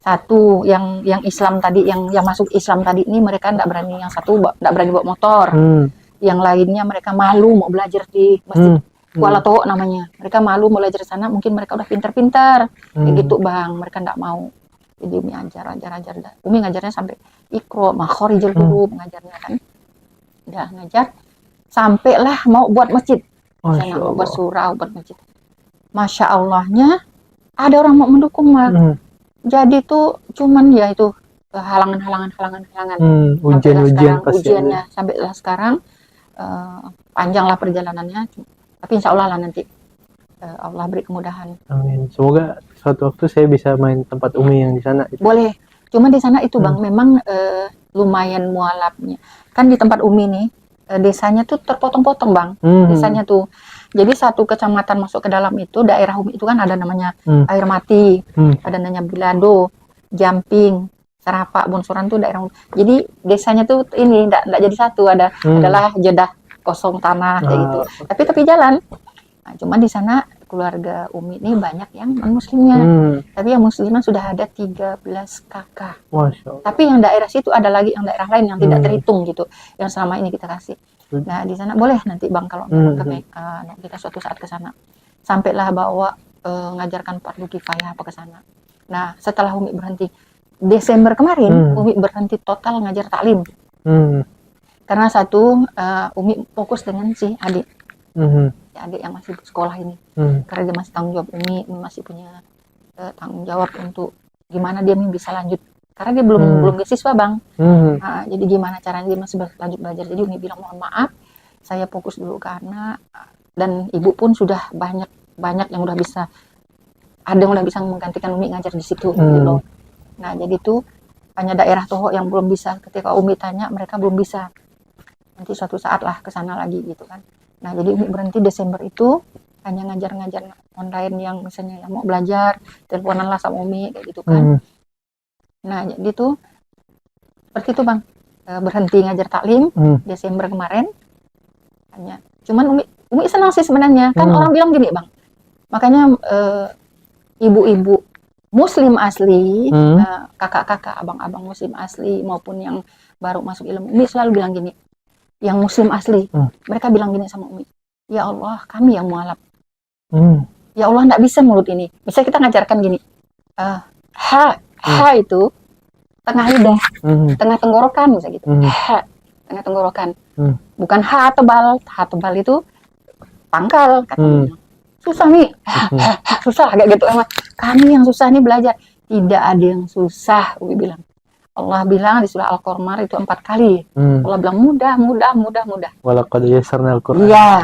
Satu yang Islam tadi, yang masuk Islam tadi ini mereka enggak berani, yang satu enggak berani bawa motor. Yang lainnya mereka malu mau belajar di masjid Kuala To'o namanya. Mereka malu mau belajar di sana, mungkin mereka udah pintar-pintar. Kayak gitu, Bang. Mereka enggak mau. Jadi Umi ajar. Umi ngajarnya sampai Iqra, makhorijul huruf ngajarnya kan. Udah ngajar sampailah mau buat masjid. Sana mau buat surau, buat masjid. Masya Allahnya ada orang mau mendukung, Mak. Jadi tuh cuman ya itu halangan. Ujiannya sampailah sekarang panjanglah perjalanannya. Tapi insya Allah lah nanti Allah beri kemudahan. Amin. Semoga suatu waktu saya bisa main tempat Umi yang di sana. Gitu. Boleh. Cuma di sana itu Bang, memang lumayan mualafnya. Kan di tempat Umi nih, desanya tuh terpotong-potong Bang. Desanya tuh. Jadi satu kecamatan masuk ke dalam itu, daerah Umi itu kan ada namanya Air Mati, ada namanya Bilado, Jamping, Sarapak, Bonsoran tuh daerah Umi. Jadi desanya tuh ini enggak jadi satu, adalah jedah kosong tanah kayak gitu. Tapi jalan. Nah, cuma di sana keluarga Umi ini banyak yang non-muslimnya. Tapi yang muslimah sudah ada 13 kakak. Tapi yang daerah situ ada lagi yang daerah lain yang tidak terhitung gitu. Yang selama ini kita kasih. Nah, di sana boleh nanti Bang kalau ke Mekah, kita suatu saat ke sana. Sampailah bawa ngajarkan fardu kifayah apa ke sana. Nah, setelah Umi berhenti Desember kemarin, Umi berhenti total ngajar taklim. Karena satu, Umi fokus dengan si adik. Si adik yang masih sekolah ini. Karena dia masih tanggung jawab Umi masih punya tanggung jawab untuk gimana dia bisa lanjut. Karena dia belum beasiswa Bang. Nah, jadi gimana caranya dia masih lanjut belajar. Jadi Umi bilang mohon maaf, saya fokus dulu karena dan ibu pun sudah banyak yang udah bisa, ada yang udah bisa menggantikan Umi ngajar di situ. Gitu. Nah, jadi tuh hanya daerah Toho yang belum bisa. Ketika Umi tanya, mereka belum bisa. Nanti suatu saat lah ke sana lagi gitu kan. Nah, jadi Umi berhenti Desember itu hanya ngajar-ngajar online yang misalnya yang mau belajar, teleponan lah sama Umi kayak gitu kan. Nah, jadi tuh seperti itu Bang. Berhenti ngajar taklim Desember kemarin. Hanya cuman Umi senang sih sebenarnya. Kan orang bilang gini, Bang. Makanya ibu-ibu muslim asli, kakak-kakak, abang-abang muslim asli maupun yang baru masuk ilmu, Umi selalu bilang gini. Yang muslim asli, mereka bilang gini sama Umi, ya Allah kami yang mualaf, ya Allah nggak bisa mulut ini. Misalnya kita ngajarkan gini, ha itu tengah lidah, tengah tenggorokan misalnya gitu, ha tengah tenggorokan, bukan ha tebal itu pangkal katanya. Susah nih, susah kayak gitu. Kami yang susah nih belajar, tidak ada yang susah, Umi bilang. Allah bilang di surah Al-Qamar itu 4 kali. Allah bilang mudah. Walaqad yassarnal Qur'an. Iya.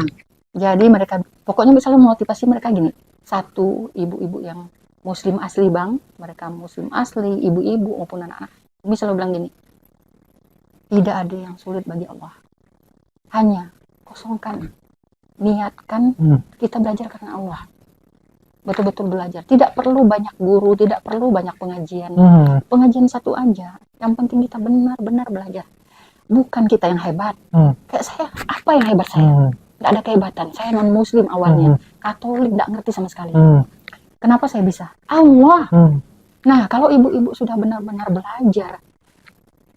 Jadi mereka pokoknya misalnya motivasi mereka gini. Satu, ibu-ibu yang muslim asli Bang, mereka muslim asli, ibu-ibu maupun anak-anak. Umi selalu bilang gini. Tidak ada yang sulit bagi Allah. Hanya kosongkan, niatkan kita belajar karena Allah. Betul-betul belajar. Tidak perlu banyak guru, tidak perlu banyak pengajian. Pengajian satu aja. Yang penting kita benar-benar belajar. Bukan kita yang hebat. Kayak saya, apa yang hebat saya? Nggak ada kehebatan. Saya non-muslim awalnya. Katolik, nggak ngerti sama sekali. Kenapa saya bisa? Allah. Nah, kalau ibu-ibu sudah benar-benar belajar,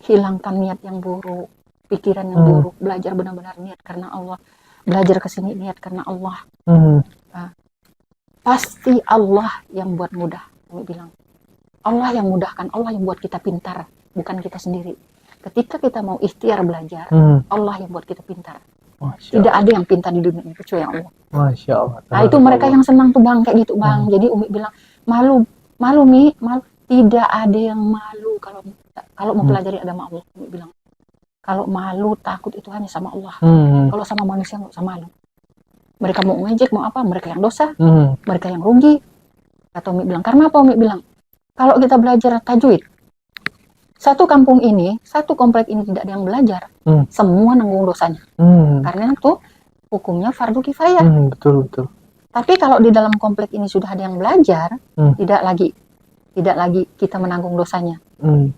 hilangkan niat yang buruk, pikiran yang buruk, belajar benar-benar niat karena Allah. Belajar ke sini niat karena Allah. Nah, pasti Allah yang buat mudah. Kami bilang Allah yang mudahkan, Allah yang buat kita pintar, bukan kita sendiri. Ketika kita mau ikhtiar belajar, Allah yang buat kita pintar. Tidak ada yang pintar di dunia ini kecuali Allah. Masya Allah. Nah itu mereka yang senang tuh Bang, kayak gitu Bang. Jadi Umi bilang malu Mi, malu. Tidak ada yang malu kalau mau pelajari agama Allah. Umi bilang kalau malu takut itu hanya sama Allah. Kalau sama manusia nggak usah malu. Mereka mau ngejek, mau apa, mereka yang dosa, mereka yang rugi. Kata Umi bilang, karena apa Umi bilang? Kalau kita belajar tajwid, satu kampung ini, satu komplek ini tidak ada yang belajar, semua nanggung dosanya. Karena itu hukumnya fardu kifayah. Betul. Tapi kalau di dalam komplek ini sudah ada yang belajar, tidak lagi kita menanggung dosanya.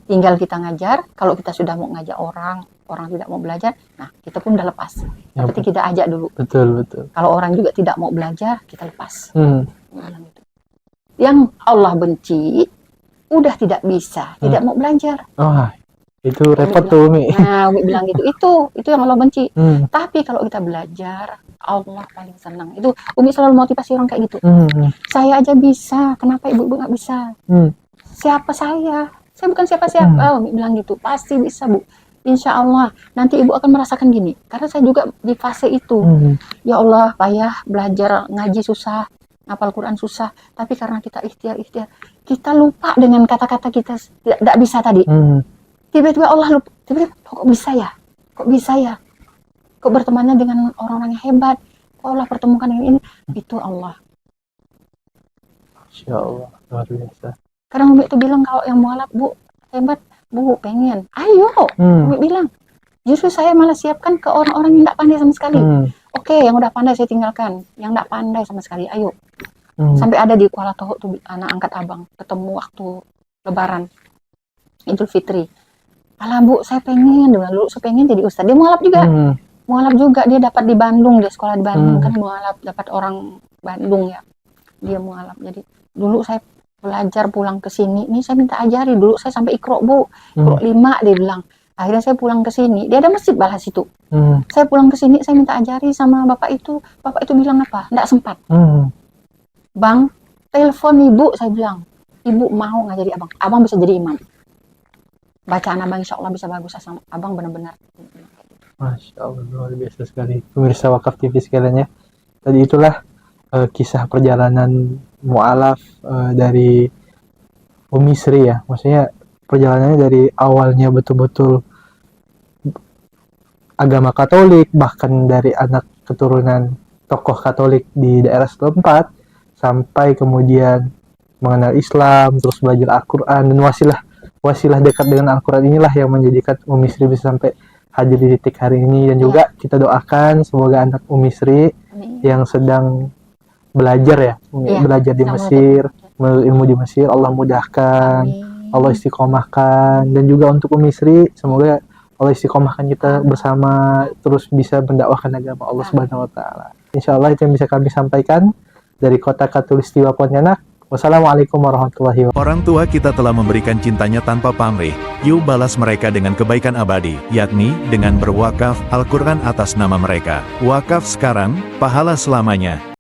Tinggal kita ngajar, kalau kita sudah mau ngajak orang tidak mau belajar, nah kita pun udah lepas. Tapi kita ajak dulu. Betul. Kalau orang juga tidak mau belajar, kita lepas. Yang Allah benci udah tidak bisa, tidak mau belajar. Wah, itu repot tuh Umi. Nah, Umi bilang gitu, itu yang Allah benci. Tapi kalau kita belajar, Allah paling senang. Itu Umi selalu motivasi orang kayak gitu. Saya aja bisa, kenapa ibu-ibu nggak bisa? Siapa saya? Saya bukan siapa-siapa. Umi bilang gitu, pasti bisa Bu. Insya Allah, nanti ibu akan merasakan gini. Karena saya juga di fase itu. Ya Allah, payah belajar ngaji susah, ngapal Quran susah. Tapi karena kita ikhtiar, kita lupa dengan kata-kata kita tidak bisa tadi. Tiba-tiba Allah lupa, tiba-tiba kok bisa ya? Kok bisa ya? Kok bertemannya dengan orang-orang yang hebat? Kok Allah pertemukan dengan ini? Itu Allah. Masya Allah, luar biasa. Karena Umi itu bilang kalau yang mualaf, Bu, hebat, Bu, pengen. Ayo, Umi bilang. Justru saya malah siapkan ke orang-orang yang tidak pandai sama sekali. Oke, yang udah pandai saya tinggalkan. Yang tidak pandai sama sekali, ayo. Sampai ada di Kuala Toho tuh anak angkat abang, ketemu waktu Lebaran, Idul Fitri. Alah Bu, saya pengen, dulu saya pengen jadi ustadz. Dia mualaf juga. Mualaf juga, dia dapat di Bandung, dia sekolah di Bandung. Kan mualaf, dapat orang Bandung ya. Dia mualaf. Jadi dulu saya belajar pulang ke sini. Ini saya minta ajari. Dulu saya sampai Iqra Bu. Iqra 5 dia bilang. Akhirnya saya pulang ke sini. Dia ada masjid balas itu. Saya pulang ke sini, saya minta ajari sama bapak itu. Bapak itu bilang apa? Nggak sempat. Bang, telepon ibu, saya bilang. Ibu mau ngajari abang. Abang bisa jadi imam. Bacaan abang insya Allah bisa bagus. Abang benar-benar. Masya Allah, luar biasa sekali. Pemirsa Wakaf TV sekalian ya. Tadi itulah kisah perjalanan mu'alaf dari Umi Sri ya. Maksudnya perjalanannya dari awalnya betul-betul agama Katolik, bahkan dari anak keturunan tokoh Katolik di daerah setempat, sampai kemudian mengenal Islam, terus belajar Al-Quran, dan wasilah dekat dengan Al-Quran inilah yang menjadikan Umi Sri bisa sampai hadir di titik hari ini. Dan juga kita doakan semoga anak Umi Sri yang sedang belajar ya, belajar di Mesir, ilmu di Mesir, Allah mudahkan, Allah istiqomahkan. Dan juga untuk Umi Sri, semoga Allah istiqomahkan kita bersama terus bisa mendakwahkan agama Allah Subhanahu wa taala. Insyaallah itu yang bisa kami sampaikan dari Kota Khatulistiwa Pontianak. Wassalamualaikum warahmatullahi wabarakatuh. Orang tua kita telah memberikan cintanya tanpa pamrih. Yuk balas mereka dengan kebaikan abadi, yakni dengan berwakaf Al-Quran atas nama mereka. Wakaf sekarang, pahala selamanya.